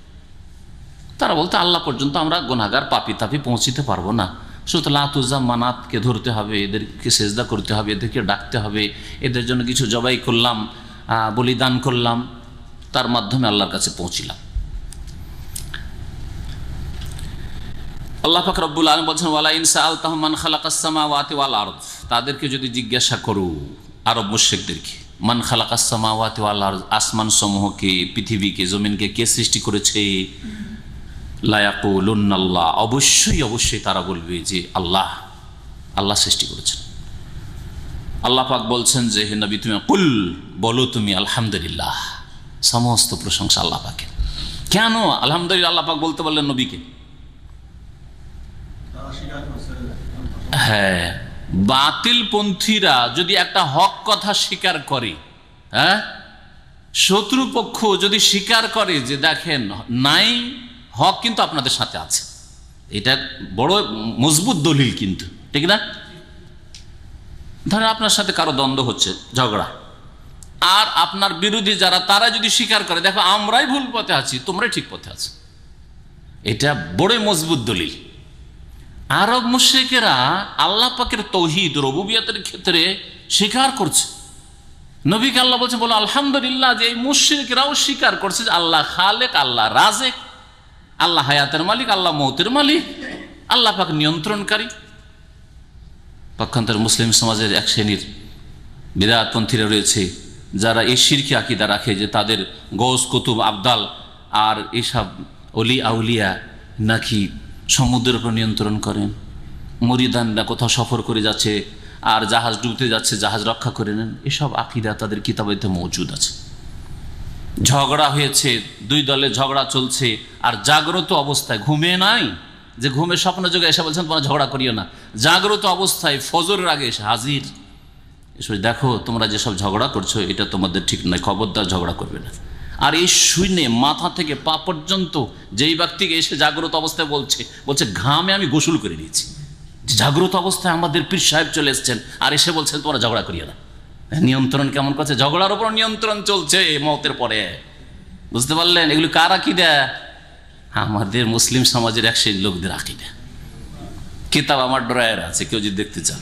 তারা বলতো আল্লাহ পর্যন্ত আমরা গুনাহগার, পাপী তাপি পৌঁছিতে পারবো না, শুধু লাত, উজ্জা, মানাতকে ধরতে হবে, এদেরকে সেজদা করতে হবে, এদেরকে ডাকতে হবে, এদের জন্য কিছু জবাই করলাম, বলিদান করলাম, তার মাধ্যমে আল্লাহর কাছে পৌঁছিলাম। আল্লাহ পাক রব্বুল আলামিন বলছেন, ওয়ালা ইন সাআলতাহুম মান খালাকাস সামাওয়াতি ওয়াল আরদ, তাদেরকে যদি জিজ্ঞাসা করো, আরব মুশরিকদেরকে, মান খালাকাস সামাওয়াতি ওয়াল আরদ, আসমান সমূহকে, পৃথিবীকে, জমিনকে কে সৃষ্টি করেছে, লা ইয়াকুলুন্নাল্লাহ, অবশ্যই অবশ্যই তারা বলবে যে আল্লাহ, আল্লাহ সৃষ্টি করেছেন। আল্লাহ পাক বলছেন যে হে নবী তুমি কুল, বলো তুমি আলহামদুলিল্লাহ, সমস্ত প্রশংসা আল্লাহ পাকের। কেন আলহামদুলিল্লাহ আল্লাহ পাক বলতে বললেন নবীকে? হ্যাঁ, বাতিল পন্থীরা যদি একটা হক কথা স্বীকার করে, হ্যাঁ, শত্রুপক্ষ যদি স্বীকার করে যে দেখেন নাই, হক কিন্তু আপনাদের সাথে আছে, এটা বড় মজবুত দলিল কিন্তু, ঠিক না? ধরেন আপনার সাথে কারো দ্বন্দ্ব হচ্ছে, ঝগড়া, আর আপনার বিরোধী যারা তারা যদি স্বীকার করে দেখো আমরাই ভুল পথে আছি, তোমরাই ঠিক পথে আছো, এটা বড় মজবুত দলিল। আরব মুশরিকেরা আল্লাহ পাকের তৌহিদ রুবুবিয়তের ক্ষেত্রে স্বীকার করছে, নবীকে আল্লাহ বলছে বলো আলহামদুলিল্লাহ, যে এই মুশরিকরাও স্বীকার করছে যে আল্লাহ খালেক, আল্লাহ রাজেক, আল্লাহ হায়াতের মালিক, আল্লাহ মৌতের মালিক, আল্লাহ পাক নিয়ন্ত্রণকারী। পক্ষান্তর মুসলিম সমাজের এক শ্রেণীর বিদআতপন্থীরা রয়েছে যারা এই শিরকি আকীদা রাখে যে তাদের গৌস কুতুব আবদাল আর এসব অলি আউলিয়া নাকি সমুদ্রের উপর নিয়ন্ত্রণ করেন, মুরিদানরা কোথাও সফর করে যাচ্ছে আর জাহাজ ডুবতে যাচ্ছে, জাহাজ রক্ষা করে নেন। এসব আকীদা তাদের কিতাবেতে মওজুদ আছে। ঝগড়া হয়েছে, দুই দলে ঝগড়া চলছে, আর জাগ্রত অবস্থায়, ঘুমে নাই যে ঘুমের স্বপ্ন যোগে এসে বলছেন তোমরা ঝগড়া করিও না, জাগ্রত অবস্থায় ফজরের আগে এসে হাজির, এসে দেখো তোমরা যেসব ঝগড়া করছো এটা তোমাদের ঠিক নয়, খবরদার ঝগড়া করবে না। আর এই শুনে মাথা থেকে পা পর্যন্ত যেই ব্যক্তিকে এসে জাগ্রত অবস্থায় বলছে ঘামে আমি গোসল করে নিয়েছি, জাগ্রত অবস্থায় আমাদের পীর সাহেব চলে এসছেন আর এসে বলছেন তোমরা ঝগড়া করিও না। নিয়ন্ত্রণ কেমন করছে, ঝগড়ার উপর নিয়ন্ত্রণ চলছে মওতের পরে। বুঝতে পারলেন এগুলো কার আকীদা? আমাদের মুসলিম সমাজের এক সেই লোকদের আকীদা। কিতাব আমার ড্রয়ারে আছে, কেউ যদি দেখতে চান।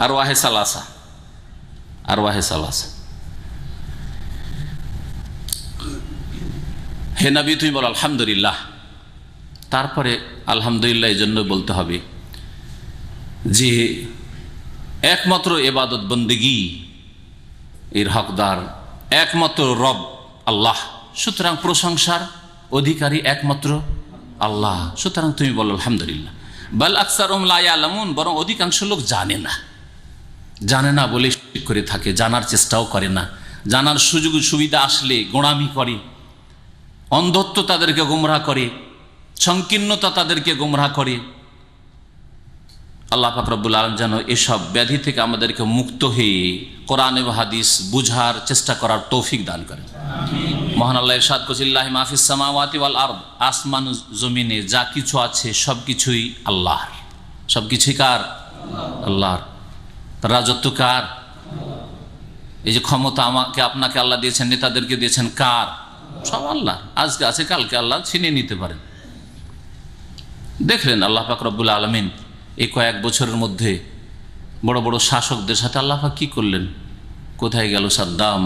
আর ওয়াহে সালাসা, আর ওয়াহে সালাসা। হে নবী তুমি বলো আলহামদুলিল্লাহ। তারপরে আলহামদুলিল্লাহ এই জন্য বলতে হবে যে একমাত্র ইবাদত বন্দেগী এর হকদার একমাত্র রব আল্লাহ, সুতরাং প্রশংসার অধিকারী একমাত্র আল্লাহ, সুতরাং তুমি বলো আলহামদুলিল্লাহ। বাল আকসারুহুম লা ইয়ালামুন, বরং অধিকাংশ লোক জানে না, জানে না বলে করে থাকে, জানার চেষ্টাও করে না, জানার সুযোগ সুবিধা আসলে গোঁড়ামি করে, অন্ধত্ব তাদেরকে গোমরাহ করে, সংকীর্ণতা তাদেরকে গোমরাহ করে। আল্লাহ পাক রব্বুল আলামিন যেন এসব ব্যাধি থেকে আমাদেরকে মুক্ত হয়ে কোরআন এবং হাদিস বুঝার চেষ্টা করার তৌফিক দান করেন। মহান আল্লাহ ইরশাদ করেছেন লিল্লাহি মা ফিস সামাওয়াতি ওয়াল আরদ, আসমান জমিনে যা কিছু আছে সব কিছুই আল্লাহর। সব কিছুই কার? আল্লাহর। তার রাজত্ব কার? এই যে ক্ষমতা আমাকে আপনাকে আল্লাহ দিয়েছেন, নেতাদেরকে দিয়েছেন, কার? সব আল্লাহ। আজকে আছে কালকে আল্লাহ ছিনিয়ে নিতে পারেন। দেখলেন আল্লাহ পাক রব্বুল আলামিন এই কয়েক বছরের মধ্যে বড় বড় শাসকদের সাথে আল্লাহ পাক কি করলেন? কোথায় গেল সাদ্দাম,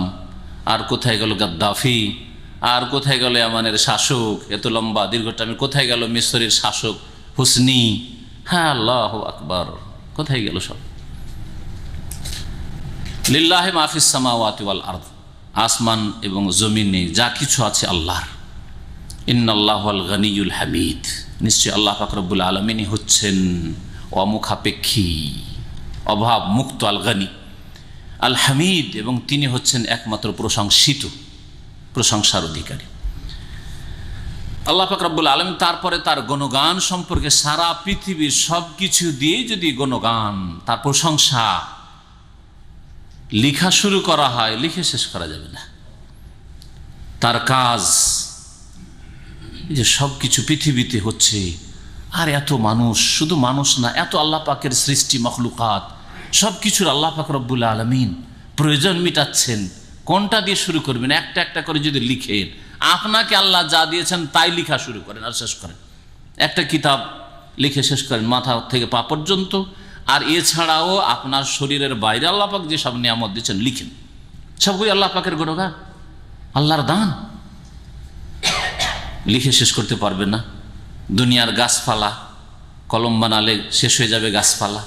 আর কোথায় গেল গাদ্দাফি, আর কোথায় গেল ইয়ামানের শাসক এত লম্বা দীর্ঘটাইমের, কোথায় গেল মিশরের শাসক হুসনি? হ্যাঁ, আল্লাহু আকবার, কোথায় গেল সব? লিল্লাহি মা ফিস সামাওয়াতি ওয়াল আরদ, আসমান এবং জমিনে যা কিছু আছে আল্লাহর। ইন্নাল্লাহুল গনিয়ুল হামিদ, নিশ্চয় আল্লাহ পাক রব্বুল আলামিনই হচ্ছেন অমুখাপেক্ষী, অভাব মুক্ত, আল গনি, আল হামিদ, এবং তিনি হচ্ছেন একমাত্র প্রশংসিত, প্রশংসার অধিকারী। আল্লাহ পাক রব্বুল আলামিন তারপরে তার গুণগান সম্পর্কে সারা পৃথিবীর সব কিছু দিয়ে যদি গুণগান, তার প্রশংসা লেখা শুরু করা হয়, লিখে শেষ করা যাবে না। তার কাজ যে সব কিছু পৃথিবীতে হচ্ছে, আর এত মানুষ, শুধু মানুষ না, এত আল্লাহ পাকের সৃষ্টি মখলুকাত, সব কিছুর আল্লাহ পাক রব্বুল আলামিন প্রয়োজন মিটাচ্ছেন। কোনটা দিয়ে শুরু করবেন? একটা একটা করে যদি লিখেন, আপনাকে আল্লাহ যা দিয়েছেন তাই লিখা শুরু করেন আর শেষ করেন। একটা কিতাব লিখে শেষ করেন মাথা থেকে পা পর্যন্ত। আর এছাড়াও আপনার শরীরের বাইরে আল্লাহ পাক যে সব নিয়ামত দিচ্ছেন লিখেন, সবগুলি আল্লাহ পাকের গুণগান, আল্লাহর দান। লিখে শেষ করতে পারবেন না, দুনিয়ার গাছপালা কলম বানালে শেষ হয়ে যাবে গাছপালা।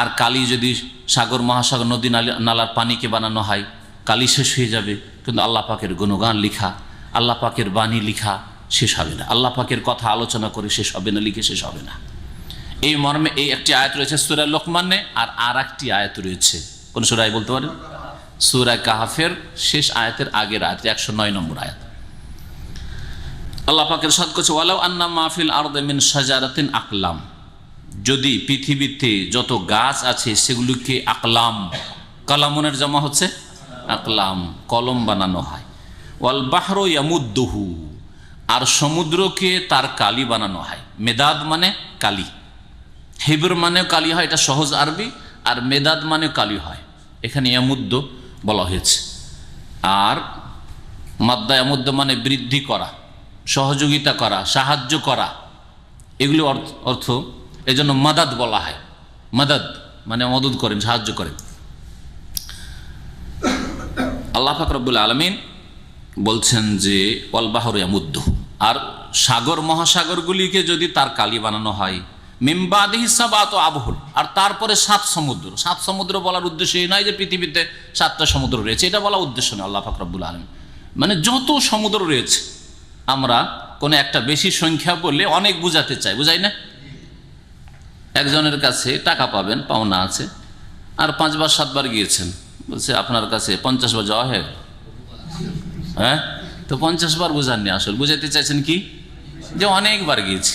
আর কালি যদি সাগর মহাসাগর নদী নালার পানিকে বানানো হয়, কালি শেষ হয়ে যাবে। কিন্তু আল্লাহ পাকের গুণগান লিখা, আল্লাহ পাকের বাণী লিখা শেষ হবে না। আল্লাহ পাকের কথা আলোচনা করে শেষ হবে না, লিখে শেষ হবে না। এই মর্মে এই একটি আয়াত রয়েছে সূরা লোকমানে, আর একটি আয়াত রয়েছে কোন সূরায় বলতে পারেন? সূরা কাহাফের শেষ আয়াতের আগের আয়াত, 109 নম্বর আয়াত। আল্লাহ পাকের ইরশাদ করছে, ওয়ালাউ আন্না মা ফিল আরদি মিন শাজারাতিন আকলাম, যদি পৃথিবীতে যত গাছ আছে সেগুলিকে আকলাম, কালামুনের জামা হচ্ছে আকলাম, কলম বানানো হয়। ওয়াল বাহরু ইয়ামুদ্দুহু, আর সমুদ্রকে তার কালি বানানো হয়। মেদাদ মানে কালি, হিবর মানে কালি হয়, এটা সহজ আরবি। আর মেদাদ মানে কালি হয়, এখানে ইয়ামুদ্দ বলা হয়েছে। আর মাদ্দা ইয়ামুদ্দ মানে বৃদ্ধি করা, সহযোগিতা করা, সাহায্য করা, এগুলো অর্থ। এই জন্য মাদাদ বলা হয়। মাদাদ মানে মদদ করেন, সাহায্য করেন। আল্লাহ পাক রব্বুল আলামিন বলছেন যে ওয়াল বাহরু ইয়ামুদ্দুহু, আর সাগর মহাসাগরগুলিকে যদি তার কালি বানানো হয়, মিন বাদিহি সাবাতু আবহুর, আর তারপরে 7 সমুদ্র। 7 সমুদ্র বলার উদ্দেশ্য এই নয় যে পৃথিবীতে 7টা সমুদ্র রয়েছে, এটা বলা উদ্দেশ্য নয়। আল্লাহ পাক রব্বুল আলামিন মানে যত সমুদ্র রয়েছে, আমরা কোনো একটা বেশি সংখ্যা বললে অনেক বুঝাতে চাই, বুঝাই না? একজনের কাছে টাকা পাবেন, পাওনা আছে, আর 5 বার 7 বার গিয়েছেন, বলছে আপনার কাছে 50 বার যাওয়া হয়ে গেল। হ্যাঁ, তো 50 বার বোঝাননি, আসল বুঝাতে চাইছেন কি যে অনেকবার গিয়েছি,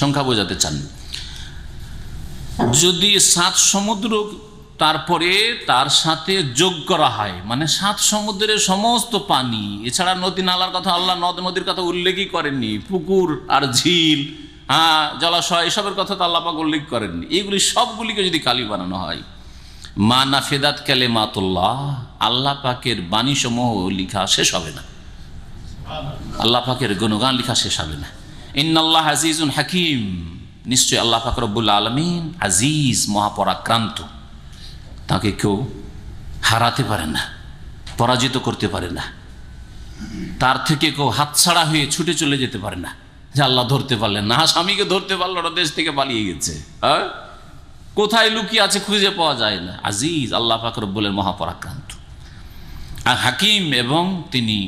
সংখ্যা বোঝাতে চান। যদি 7 সমুদ্র তারপরে তার সাথে যোগ করা হয়, মানে 7 সমুদ্রের সমস্ত পানি, এছাড়া নদী নালার কথা, আল্লাহ নদ নদীর কথা উল্লেখই করেননি, পুকুর আর ঝিল, জলাশয়, এসবের কথা তো আল্লাহ পাক উল্লেখ করেননি। এইগুলি সবগুলিকে যদি কালি বানানো হয়, মা নাফিদাত কালিমাতুল্লাহ, আল্লাহ পাকের বাণী সমূহ লিখা শেষ হবে না, আল্লাহ পাকের গুণগান লিখা শেষ হবে না। ইন্নাল্লাহ আজিজুন হাকিম, নিশ্চয় আল্লাহ পাক রব্বুল আলামিন আজিজ, মহাপরাক্রান্ত, তাকে কেউ হারাতে পারে না, পরাজিত করতে পারে না, তার থেকে কেউ হাতছাড়া হয়ে ছুটে চলে যেতে পারে না, যে আল্লাহ ধরতে পারলেন না। স্বামীকে ধরতে পারলো না, দেশ থেকে পালিয়ে গেছে, কোথায় লুকিয়ে আছে খুঁজে পাওয়া যায় না। আজিজ আল্লাহ পাক রব্বুল মহাপরাক্রান্ত, আর হাকিম, এবং তিনি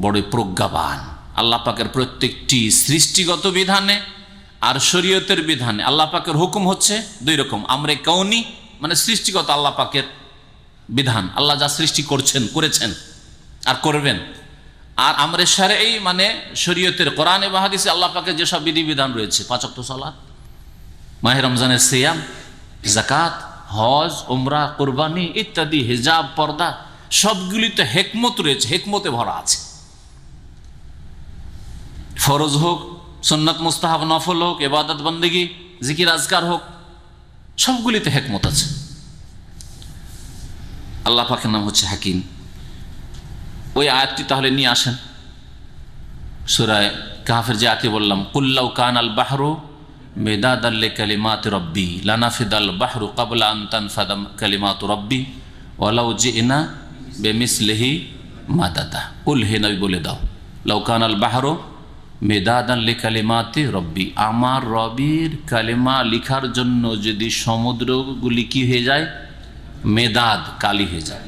বড় প্রজ্ঞাবান। আল্লাহ পাকের প্রত্যেকটি সৃষ্টিগত বিধানে আর শরীয়তের বিধানে আল্লাহ পাকের হুকুম হচ্ছে 2 রকম। আমরে কওনি মানে সৃষ্টিগত আল্লাহ পাকের বিধান, আল্লাহ যা সৃষ্টি করেছেন আর করবেন। আর আমরে শারঈ মানে শরীয়তের, কোরআনে বা হাদিসে আল্লাহ পাকের যেসব বিধিবিধান রয়েছে, 5 ওয়াক্ত সালাত, মাহে রমজানের সিয়াম, যাকাত, হজ, উমরা, কুরবানি ইত্যাদি, হিজাব, পর্দা, সবগুলিতে হেকমত রয়েছে, হেকমতে ভরা আছে। ফরজ হোক, সুন্নাত, মুস্তাহাব, নফল হোক, ইবাদত বন্দেগী, জিকির আজকার হোক, সবগুলিতে হেকমত আছে। আল্লাহ পাকের নাম হচ্ছে হাকিম। ওই আয়াতটি তাহলে নিয়ে আসেন, সূরা কাহফের যে আয়াতটি বললাম, কুল্লাউ কানাল বাহরু মিদাদাল লিকালিমাতি রাব্বি লানাফিদাল বাহরু ক্বাবলা আন তানফাদা কালিমাতু রাব্বি ওয়ালাউ জিনা বিমিসলিহি মাদাদা। কুল, হে নবী বলে দাও, লাউ কানাল বাহরু মিদাদান লিকালিমাতি রাব্বি, আমার রবের কালিমা লিখার জন্য যদি সমুদ্রগুলি কি হয়ে যায়, মেদাদ, কালি হয়ে যায়।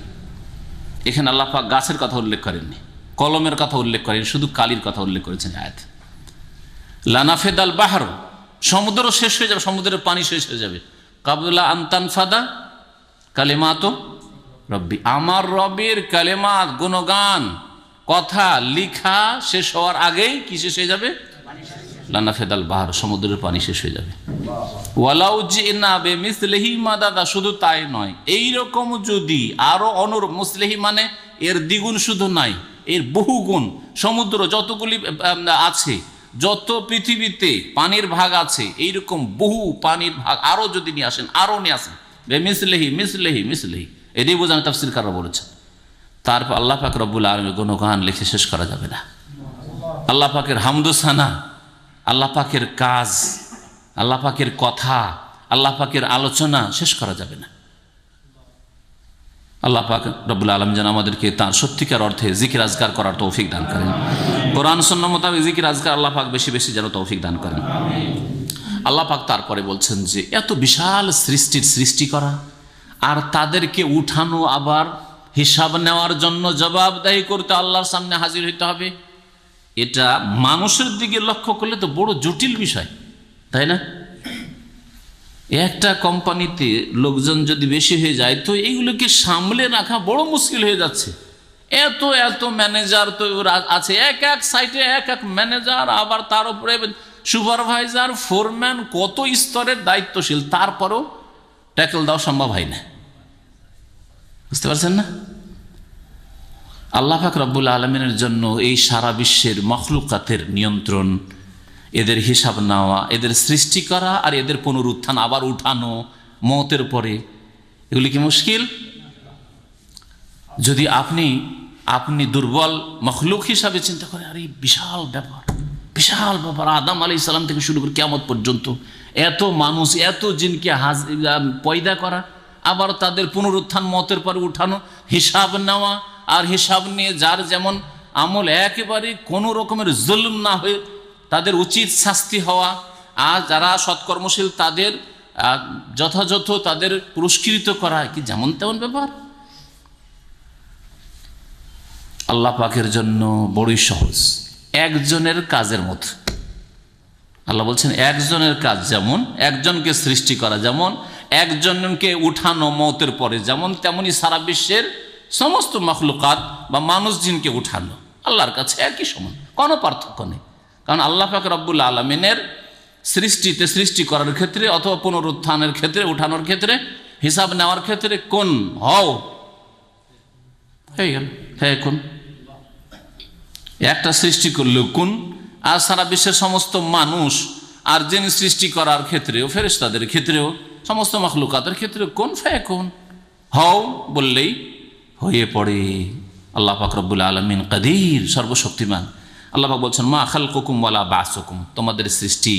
এখানে আল্লাহ পাক গাছের কথা উল্লেখ করেননি, কলমের কথা উল্লেখ করেন, শুধু কালির কথা উল্লেখ করেছেন আয়াত। লানাফিদাল বাহর, সমুদ্র শেষ হয়ে যাবে, সমুদ্রের পানি শেষ হয়ে যাবে, ক্বাবলা আন তানফাদা কালিমাতু রাব্বি, আমার রবের কালিমাত, গুণগান, কথা লিখা শেষ হওয়ার আগেই কি শেষ হয়ে যাবে? লানাফিদাল বাহর, সমুদ্রের পানি শেষ হয়ে যাবে। ওয়ালাউ জিনা বিমিসলিহি মাদাদা, শুধু তাই নয়, এইরকম যদি আরো অনুরূপ, মুসলিহি মানে এর দ্বিগুণ শুধু নাই, এর বহুগুণ সমুদ্র যতগুলি আছে, যত পৃথিবীতে পানির ভাগ আছে, এইরকম বহু পানির ভাগ আরো যদি নিয়ে আসেন, আরো নিয়ে আসেন, বেমিসলিহি মিসলিহি মিসলিহি, এটাই বোঝানো তাফসীরকাররা বলেছেন। তারপর আল্লাহ পাক রব্বুল আলামিনের গুণগান লিখে শেষ করা যাবে না। আল্লাহ পাকের হামদোসানা, আল্লাহ পাকের কাজ, আল্লাহ পাকের কথা, আল্লাহ পাকের আলোচনা শেষ করা যাবে না। আল্লাহ পাক রব্বুল আলামিন যেন আমাদেরকে তার সত্যিকার অর্থে জিকির আজকার করার তৌফিক দান করেন। কোরআন সুন্নাহ মোতাবেক জিকির আজকার আল্লাহ পাক বেশি বেশি যেন তৌফিক দান করেন। আল্লাহ পাক তারপরে বলছেন যে এত বিশাল সৃষ্টির সৃষ্টি করা আর তাদেরকে উঠানো, আবার হিসাব নেওয়ার জন্য জবাবদাহি করতে আল্লাহর সামনে হাজির হইতে হবে, এটা মানুষের দিকে লক্ষ্য করলে তো বড় জটিল বিষয়, তাই না? একটা কোম্পানিতে লোকজন যদি বেশি হয়ে যায় তো এইগুলোকে সামলে রাখা বড় মুশকিল হয়ে যাচ্ছে। এত এত ম্যানেজার তো আছে, এক এক সাইটে এক এক ম্যানেজার, আবার তার উপরে সুপারভাইজার, ফোরম্যান, কত স্তরের দায়িত্বশীল, তারপরও ট্যাকল দেওয়া সম্ভব হয় না। বুঝতে পারছেন না? আল্লাহ পাক রব্বুল আলামিনের জন্য এই সারা বিশ্বের মখলুকাতের নিয়ন্ত্রণ, এদের হিসাব নেওয়া, এদের সৃষ্টি করা আর এদের পুনরুত্থান, আবার উঠানো মওতের পরে, এগুলি কি মুশকিল? যদি আপনি দুর্বল মখলুক হিসাবে চিন্তা করেন, আরে বিশাল ব্যাপার, বিশাল ব্যাপার, আদম আলাইহিস সালাম থেকে শুরু করে কিয়ামত পর্যন্ত এত মানুষ, এত জিনকে পয়দা করা, আবার তাদের পুনরুত্থান মওতের পরে উঠানো, হিসাব নেওয়া, আর হিসাব নিয়ে যার যেমন আমল একেবারে কোনো রকমের জুলম না হয়ে তাদের উচিত শাস্তি হওয়া, আর যারা সৎকর্মশীল তাদের যথাযথ তাদের পুরস্কৃত করা, কি যেমন তেমন ব্যাপার? আল্লাহ পাকের জন্য বড়ই সহজ, একজনের কাজের মতো। আল্লাহ বলছেন একজনের কাজ যেমন, একজনকে সৃষ্টি করা যেমন, একজনকে উঠানো মওতের পরে যেমন, তেমনি সারা বিশ্বের সমস্ত মখলুকাত বা মানুষ জিনকে উঠানো আল্লাহর কাছে একই সমান, কোনো পার্থক্য নেই। কারণ আল্লাহ পাক রব্বুল আলামিনের সৃষ্টিতে, সৃষ্টি করার ক্ষেত্রে অথবা পুনরুত্থানের ক্ষেত্রে, উঠানোর ক্ষেত্রে, হিসাব নেওয়ার ক্ষেত্রে কোন হও হয়ে গেল, হ্যাঁ কোন একটা সৃষ্টি করলেও কোন, আর সারা বিশ্বের সমস্ত মানুষ আর জিন সৃষ্টি করার ক্ষেত্রেও, ফেরেশতাদের ক্ষেত্রেও, সমস্ত মখলুকাতের ক্ষেত্রে কোন ফায়াকুন, হও বললেই হয়ে পড়ে। আল্লাহ পাক রব্বুল আলামিন কাদির, সর্বশক্তিমান। আল্লাহ পাক বলছেন মা খালকুকুম ওয়ালা বাসুকুম, তোমাদের সৃষ্টি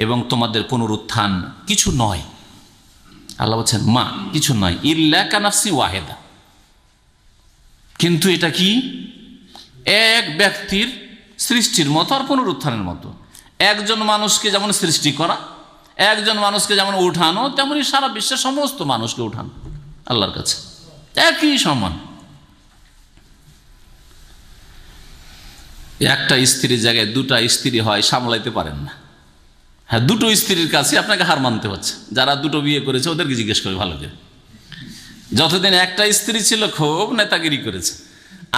এবং তোমাদের পুনরুত্থান কিছু নয়। আল্লাহ বলছেন মা কিছু নয়, ইল্লা কানাফসি ওয়াহিদা, কিন্তু এটা কি এক ব্যক্তির সৃষ্টির মতো আর পুনরুত্থানের মতো। একজন মানুষকে যেমন সৃষ্টি করা, একজন মানুষকে যেমন উঠানো, তেমনি সারা বিশ্বের সমস্ত মানুষকে উঠানো আল্লাহর কাছে একই সমান। একটা স্ত্রীর জায়গায় দুটা স্ত্রী হয়, সামলাইতে পারেন না। হ্যাঁ, দুটো স্ত্রীর কাছে আপনাকে হার মানতে হচ্ছে। যারা দুটো বিয়ে করেছে ওদেরকে জিজ্ঞেস করে ভালো করে। যতদিন একটা স্ত্রী ছিল খুব নেতাগিরি করেছে,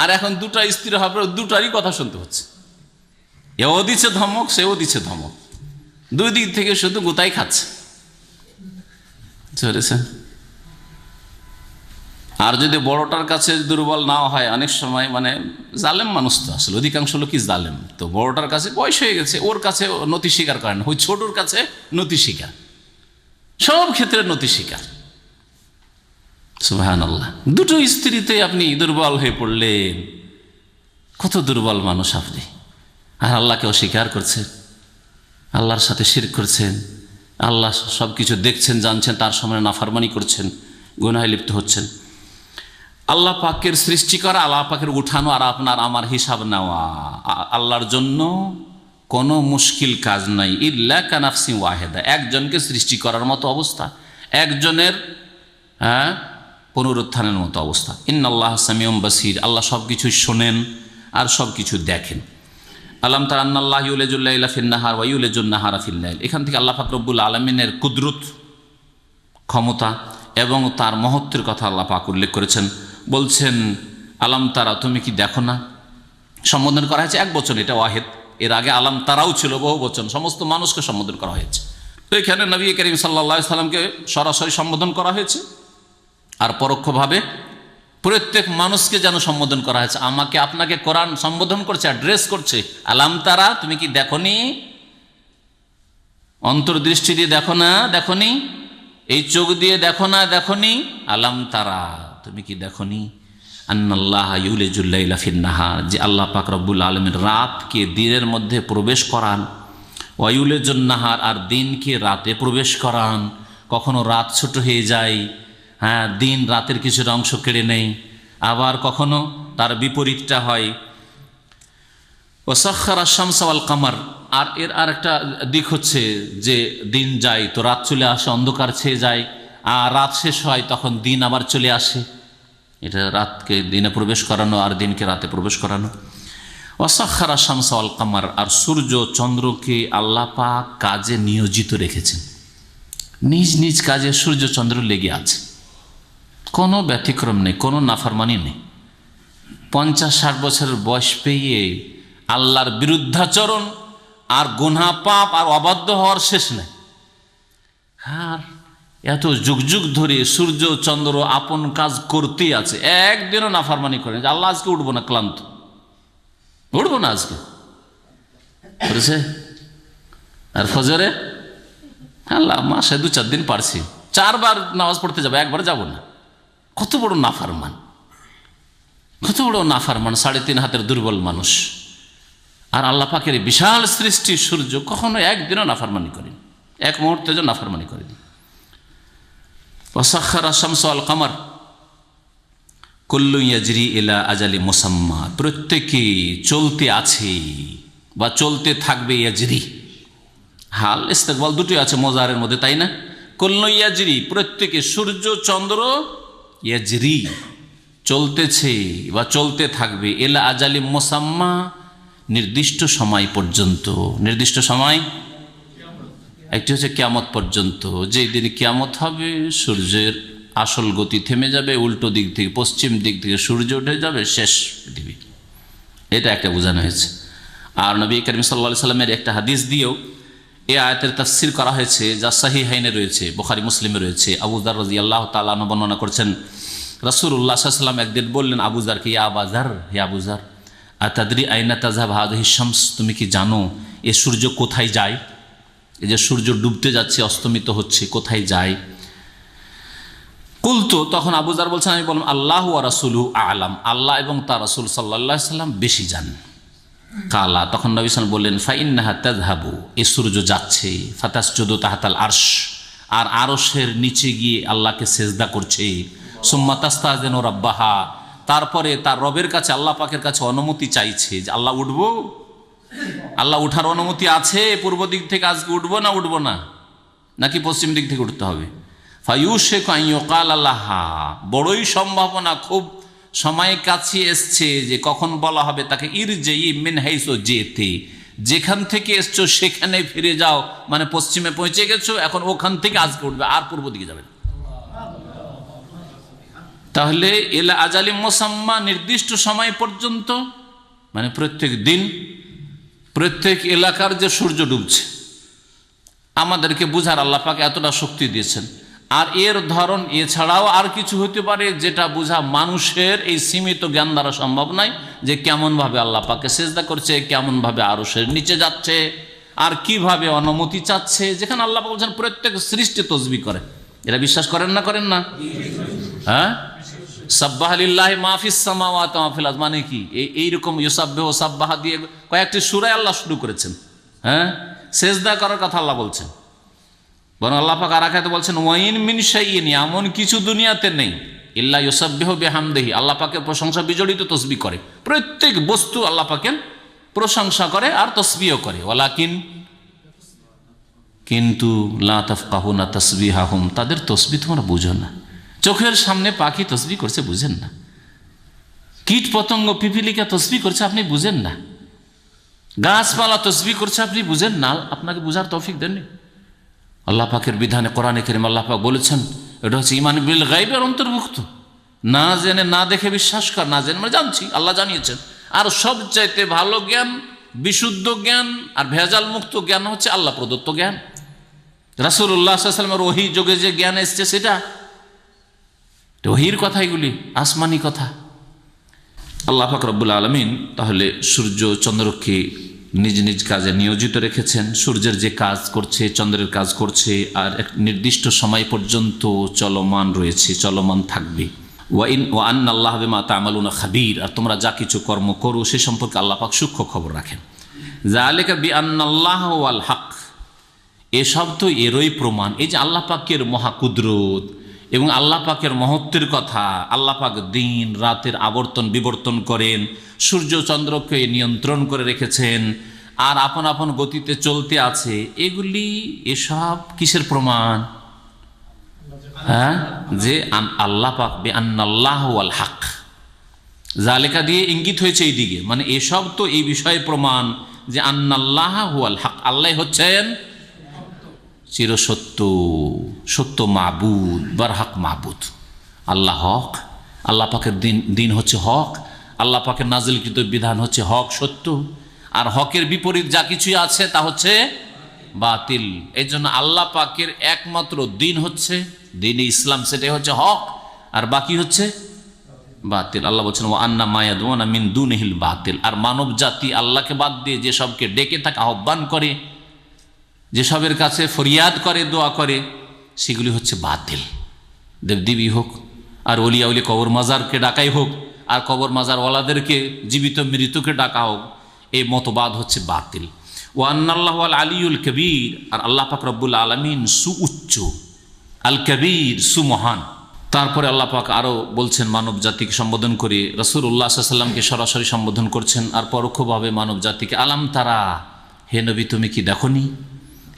আর এখন দুটা স্ত্রী হবে, দুটারই কথা শুনতে হচ্ছে। এও দিচ্ছে ধমক, সেও দিচ্ছে ধমক, দুই দিক থেকে শুধু গোতাই খাচ্ছে। চলেছেন। আর যদি বড়টার কাছে দুর্বল না হয়, অনেক সময় মানে জালেম মানুষ তো আসলে অধিকাংশ লোকই জালেম, তো বড়টার কাছে বয়স হয়ে গেছে, ওর কাছে নতি স্বীকার করেন, ওই ছোটর কাছে নতি স্বীকার, সব ক্ষেত্রে নতি স্বীকার। সুবহানাল্লাহ। দুটো স্ত্রীতে আপনি দুর্বল হয়ে পড়লেন, কত দুর্বল মানুষ আপনি। আর আল্লাহকে অস্বীকার করছেন, আল্লাহর সাথে শিরক করছেন, আল্লাহ সব কিছু দেখছেন, জানছেন, তার সামনে নাফরমানি করছেন, গুনাহে লিপ্ত হচ্ছেন। আল্লাহ পাকের সৃষ্টি করা, আল্লাহ পাকের উঠানো আর আপনার আমার হিসাব নেওয়া আল্লাহর জন্য কোনো মুশকিল কাজ নাই। ইল্লা কানাফসি ওয়াহিদা, একজনকে সৃষ্টি করার মতো অবস্থা, একজনের পুনরুত্থানের মতো অবস্থা। ইন্নাল্লাহ সামিউম বাসীর, আল্লাহ সব কিছুই শোনেন আর সব কিছু দেখেন। আলাম তারা আন্নাল্লাহ ইউলিজুল লাইলা ফিন নাহার ওয়া ইউলিজুন নাহারা ফিল লাইল, এখান থেকে আল্লাহ পাক রব্বুল আলামিনের কুদরত, ক্ষমতা এবং তার মহত্বের কথা আল্লাহ পাক উল্লেখ করেছেন। বলছেন আলাম তারা, তুমি কি দেখো না? সম্বোধন করা হয়েছে এক বচন, এটা ওয়াহিদ। এর আগে আলাম তারাও ছিল বহু বচন, সমস্ত মানুষকে সম্বোধন করা হয়েছে। তো এখানে নবী করিম সাল্লাল্লাহু আলাইহি সাল্লামকে সরাসরি সম্বোধন করা হয়েছে, আর পরোক্ষভাবে প্রত্যেক মানুষকে যেন সম্বোধন করা হয়েছে। আমাকে আপনাকে কোরআন সম্বোধন করছে, অ্যাড্রেস করছে। আলাম তারা, তুমি কি দেখনি? অন্তর্দৃষ্টি দিয়ে দেখো না, দেখনি? এই চোখ দিয়ে দেখো না, দেখনি? আলাম তারা, তুমি কি দেখনি? আন্নাল্লাহ ইউলিজুল লাইলা ফিন নাহার, যে আল্লাহ পাক রব্বুল আলামিন রাতকে দিনের মধ্যে প্রবেশ করান, ওয়া ইউলিজুন নাহার, আর দিনকে রাতে প্রবেশ করান। কখনো রাত ছোট হয়ে যায়, হ্যাঁ, দিন রাতের কিছুটা অংশ কেড়ে নেই, আবার কখনো তার বিপরীতটা হয়। ওয়াসাখখারা শামসা ওয়াল কামার, আর এর আর একটা দিক হচ্ছে যে দিন যায় তো রাত চলে আসে, অন্ধকার ছেয়ে যায়, আর রাত শেষ হয় তখন দিন আবার চলে আসে। এটা রাতকে দিনে প্রবেশ করানো আর দিনকে রাতে প্রবেশ করানো। ওয়াসাখখারা শামসা ওয়াল কামার, আর সূর্য চন্দ্রকে আল্লাহ পাক কাজে নিয়োজিত রেখেছেন। নিজ নিজ কাজে সূর্য চন্দ্র লেগে আছে, কোনো ব্যতিক্রম নেই, কোনো নাফরমানি নেই। 50-60 বছরের বয়স পেয়ে আল্লাহর বিরুদ্ধাচরণ আর গুনাহ পাপ আর অবাধ্য হওয়ার শেষ নেই। আর এত যুগ যুগ ধরে সূর্য চন্দ্র আপন কাজ করতেই আছে, একদিনও নাফরমানি করে যে আল্লাহ আজকে উঠবো না, ক্লান্ত, উঠবো না আজকে করেছে। আর ফজরে আল্লাহ মাসে 2-4 দিন পারছি, 4 বার নামাজ পড়তে যাবো, একবার যাব না। কত বড় নাফরমান, কত বড় নাফরমান, 3.5 হাতের দুর্বল মানুষ। আর আল্লাহ পাকের বিশাল সৃষ্টি সূর্য কখনো একদিনও নাফরমানি করেনি, এক মুহূর্তে যেন নাফরমানি করেনি। ওয়াসাখখারা শামসা ওয়াল কামার কুল্লুন ইয়াজরি ইলা আজালি মুসাম্মা, প্রত্যেকে চলতে আছে বা চলতে থাকবে। ইয়াজরি হাল ইস্তেকবাল দুটোই আছে মোজারের মধ্যে, তাই না? কুল্লুন ইয়াজরি, প্রত্যেকে, সূর্য চন্দ্র ইয়াজরি চলতেছে বা চলতে থাকবে, ইলা আজালি মুসাম্মা, নির্দিষ্ট সময় পর্যন্ত। নির্দিষ্ট সময় একটি হচ্ছে কিয়ামত পর্যন্ত, যেই দিন কিয়ামত হবে সূর্যের আসল গতি থেমে যাবে, উল্টো দিক থেকে পশ্চিম দিক থেকে সূর্য উঠে যাবে, শেষ পৃথিবী। এটা একটা বোঝানো হয়েছে। আর নবী করিম সাল্লাল্লাহু আলাইহি সাল্লামের একটা হাদিস দিয়েও এই আয়াতের তাফসীর করা হয়েছে, যা সহিহাইনে রয়েছে, বুখারী মুসলিমে রয়েছে। আবু যার রাদিয়াল্লাহু তাআলা আনহু বর্ণনা করছেন, রাসূলুল্লাহ সাল্লাল্লাহু আলাইহি ওয়াসাল্লাম একদিন বললেন আবু যারকে, ইয়া আবু যার, হে আবু যার, আতাদরি আইনা তাযহাব হাযিহি শামস, তুমি কি জানো এ সূর্য কোথায় যায়? এই যে সূর্য ডুবতে যাচ্ছে, অস্তমিত হচ্ছে, কোথায় যায়? কুলতু, তখন আবু যার বলছেন, আমি বললাম আল্লাহু ওয়া রাসূলুহু আ'লাম, আল্লাহ এবং তার রাসূল সাল্লাল্লাহু আলাইহি সাল্লাম বেশি জানেন। কালা, তখন নবী সাল্লাল্লাহু আলাইহি ওয়াসাল্লাম বললেন, ফাইন্নাহা তাযহাবু, এই সূর্য যাচ্ছে, ফাতাসজুদু তাহতাল আরশ, আর আরশের নিচে গিয়ে আল্লাহকে সেজদা করছে, সুম্মা তাস্তাযিনু রাব্বাহা, তারপরে তার রবের কাছে, আল্লাহ পাকের কাছে অনুমতি চাইছে যে আল্লাহ উঠবো, আল্লাহ উঠার অনুমতি আছে, পূর্ব দিক থেকে আজকে উঠবো না উঠবো না, নাকি পশ্চিম দিক থেকে উঠতে হবে? ফায়ুশিকু আন ইউকাল লাহা, বড়ই সম্ভাবনা, খুব সময় কাছে এসছে যে কখন বলা হবে তাকে, ইরজিই মিন হাইসু জিতি, যেখান থেকে এসছো সেখানে ফিরে যাও, মানে পশ্চিমে পৌঁছে গেছো, এখন ওখান থেকে আজকে উঠবে, আর পূর্ব দিকে যাবে না। তাহলে ইলা আজালি মুসাম্মা, নির্দিষ্ট সময় পর্যন্ত, মানে প্রত্যেক দিন প্রত্যেক এলাকার যে সূর্য ডুবছে, আমাদেরকে বুঝার আল্লাহ পাক এতটা শক্তি দিয়েছেন। আর এর ধরন এছাড়াও আর কিছু হতে পারে যেটা বোঝা মানুষের এই সীমিত জ্ঞান দ্বারা সম্ভব নয়, যে কেমনভাবে আল্লাহ পাকে সেজদা করছে, কেমনভাবে আরশের নিচে যাচ্ছে, আর কিভাবে অনুমতি চাচ্ছে, যেখানে আল্লাহ পাক বলছেন প্রত্যেক সৃষ্টি তসবিহ করে। এরা বিশ্বাস করেন না, করেন না? হ্যাঁ, সাব্বাহা লিল্লাহি মা ফিস সামাওয়াতি ওয়া মা ফিল আরদ, মানে কি এইরকম ইউসাব্বিহু সাব্বাহা দিয়ে কয়েকটি সূরা আল্লাহ শুরু করেছেন। হ্যাঁ, সেজদা করার কথা আল্লাহ বলছেন, বরং আল্লাহ পাক আর আয়াতে বলছেন, ওয়াইন মিন শাইইন, এমন কিছু দুনিয়াতে নেই, ইল্লা ইউসাব্বিহু বিহামদিহি, আল্লাহ পাকের প্রশংসা বিজড়িত তসবিহ করে। প্রত্যেক বস্তু আল্লাহ পাকের প্রশংসা করে আর তসবিহ করে। ওয়ালাকিন, কিন্তু লা তাফকাহুনা তাসবিহাহুম, তাদের তসবিহ তোমরা বুঝো না। চোখের সামনে পাখি তসবিহ করছে, বুঝেন না? কীট পতঙ্গ পিপিলিকা তসবিহ করছে, আপনি বুঝেন না? গাছপালা তসবিহ করছে, আপনি বুঝেন না? আপনাকে বুঝার তৌফিক দেননি। আল্লাহ পাকের বিধানে, কোরআনে কারীমে আল্লাহ পাক বলেছেন, এটা হচ্ছে ঈমান বিল গায়বের অন্তর্ভুক্ত। না জেনে না দেখে বিশ্বাস কর, না জেনে মানে জানছি, আল্লাহ জানিয়েছেন। আর সবচাইতে ভালো জ্ঞান, বিশুদ্ধ জ্ঞান আর ভেজাল মুক্ত জ্ঞান হচ্ছে আল্লাহ প্রদত্ত জ্ঞান। রাসূলুল্লাহ সাল্লাল্লাহু আলাইহি ওয়াসাল্লামের ওহী যোগে যে জ্ঞান এসছে, সেটা ওহীর কথা, এগুলি আসমানি কথা। আল্লাহ পাক রব্বুল আলামিন তাহলে সূর্য চন্দ্রকে নিজ নিজ কাজে নিয়োজিত রেখেছেন। সূর্যের যে কাজ করছে, চন্দ্রের কাজ করছে, আর এক নির্দিষ্ট সময় পর্যন্ত চলমান রয়েছে, চলমান থাকবে। ওয়া আন্নাল্লাহা বিমা তা'মালুনা খাবীর, আর তোমরা যা কিছু কর্ম করো সে সম্পর্কে আল্লাহ পাক সূক্ষ্ম খবর রাখেন। যালিকা বিআন্নাল্লাহা ওয়াল হক, এসব তো এরই প্রমাণ। এই যে আল্লাহ পাকের মহাকুদরত, এবং আল্লাহ পাকের মহত্বের কথা। আল্লাহ পাক দিন রাতের আবর্তন বিবর্তন করেন, সূর্য চন্দ্রকে নিয়ন্ত্রণ করে রেখেছেন, আর আপন আপন গতিতে চলতে আছে। এসব কিসের প্রমাণ? হ্যাঁ, যে আল্লাহ পাক বিআন্নাল্লাহ ওয়াল হক, জালেকা দিয়ে ইঙ্গিত হয়েছে এই দিকে, মানে এসব তো এই বিষয়ে প্রমাণ যে আন্নাল্লাহ ওয়াল হক, আল্লাহ হচ্ছেন চিরসত্য, সত্য মাবুদ, বারহাক মাবুদ। আল্লাহ হক, আল্লাহ পাকের দিন হচ্ছে হক, আল্লাহ পাকের নাজিলকৃত বিধান হচ্ছে হক, সত্য। আর হকের বিপরীত যা কিছুই আছে তা হচ্ছে বাতিল। এই জন্য আল্লাহ পাকের একমাত্র দিন হচ্ছে দিন ইসলাম, সেটাই হচ্ছে হক, আর বাকি হচ্ছে বাতিল। আল্লাহ বলছেন ওয়া আন্না মা ইয়াদউনা মিন দুনিহিল বাতিল। আর মানব জাতি আল্লাহকে বাদ দিয়ে যেসবকে ডেকে থাকে, আহ্বান করে, যেসবের কাছে ফরিয়াদ করে, দোয়া করে, সেগুলি হচ্ছে বাতিল। দেবদেবী হোক, আর অলিয়া উলি কবর মাজারকে ডাকাই হোক, আর কবর মাজারওয়ালাদেরকে জীবিত মৃতকে ডাকা হোক, এই মতবাদ হচ্ছে বাতিল। ওয়া আন্নাল্লাহু আল আলিয়ুল কবীর, আর আল্লাহ পাক রব্বুল আলামিন সুউচ্চ, আল কবীর সুমহান। তারপরে আল্লাহ পাক আরও বলছেন মানব জাতিকে সম্বোধন করে, রাসূলুল্লাহ সাল্লাল্লাহু আলাইহি ওয়াসাল্লামকে সরাসরি সম্বোধন করছেন, আর পরোক্ষভাবে মানব জাতিকে, আলাম তারা, হে নবী তুমি কি দেখনি,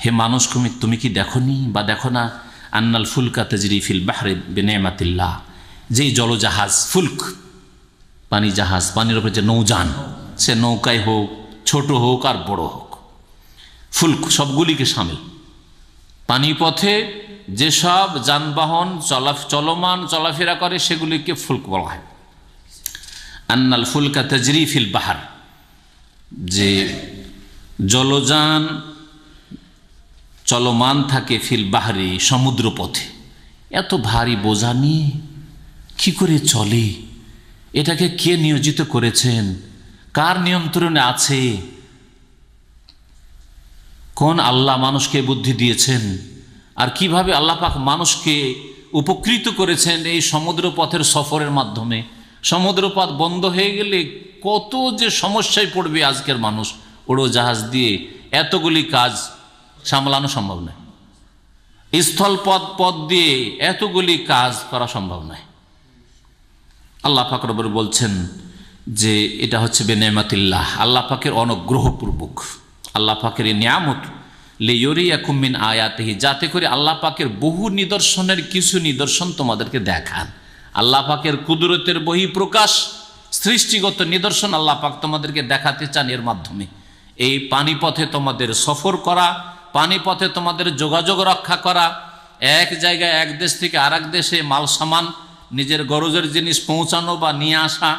হে মানুষ তুমি কি দেখনি বা দেখো না, আন্নাল ফুলকা তাজরি ফিল বাহরি বিনিমাতিল্লাহ, যেই জলজাহাজ ফুলক, পানি জাহাজ, পানির উপরে যে নৌযান, সে নৌকায় হোক, ছোট হোক আর বড় হোক, ফুলক সবগুলিকে শামিল। পানিপথে যেসব যানবাহন চলমান চলাফেরা করে সেগুলিকে ফুলক বলা হয়। আন্নাল ফুলকা তাজরি ফিল বাহার, যে জলযান চলমান থাকে ফিল বাহারি, সমুদ্র পথে। এত ভারী বোঝা নিয়ে কি করে চলে? এটাকে কে নিয়োজিত করেছেন? কার নিয়ন্ত্রণে আছে? কোন আল্লাহ মানুষকে বুদ্ধি দিয়েছেন? আর কিভাবে আল্লাহ পাক মানুষকে উপকৃত করেছেন এই সমুদ্র পথের সফরের মাধ্যমে? সমুদ্রপথ বন্ধ হয়ে গেলে কত যে সমস্যায় পড়বে আজকের মানুষ। উড়োজাহাজ দিয়ে এতগুলি কাজ সামলানো সম্ভব নয়, স্থলপথ দিয়ে এতগুলি কাজ করা সম্ভব নয়। আল্লাহ পাক রব্বুল বলছেন যে এটা হচ্ছে বিনিমাতিল্লাহ, আল্লাহ পাকের অনুগ্রহপূর্বক, আল্লাহ পাকের এই নিয়ামত, লিইউরিয়াকুম মিন আয়াতিহি, যাতে করে আল্লাহ পাকের বহু নিদর্শনের কিছু নিদর্শন তোমাদেরকে দেখান। আল্লাহ পাকের কুদরতের বহিঃপ্রকাশ, সৃষ্টিগত নিদর্শন আল্লাহ পাক তোমাদেরকে দেখাতে চান এর মাধ্যমে। এই পানিপথে তোমাদের সফর করা, পানিপথে তোমাদের যোগাযোগ রক্ষা করা, এক জায়গায় এক দেশ থেকে আর এক দেশে মাল সামান, নিজের গরজের জিনিস পৌঁছানো বা নিয়ে আসা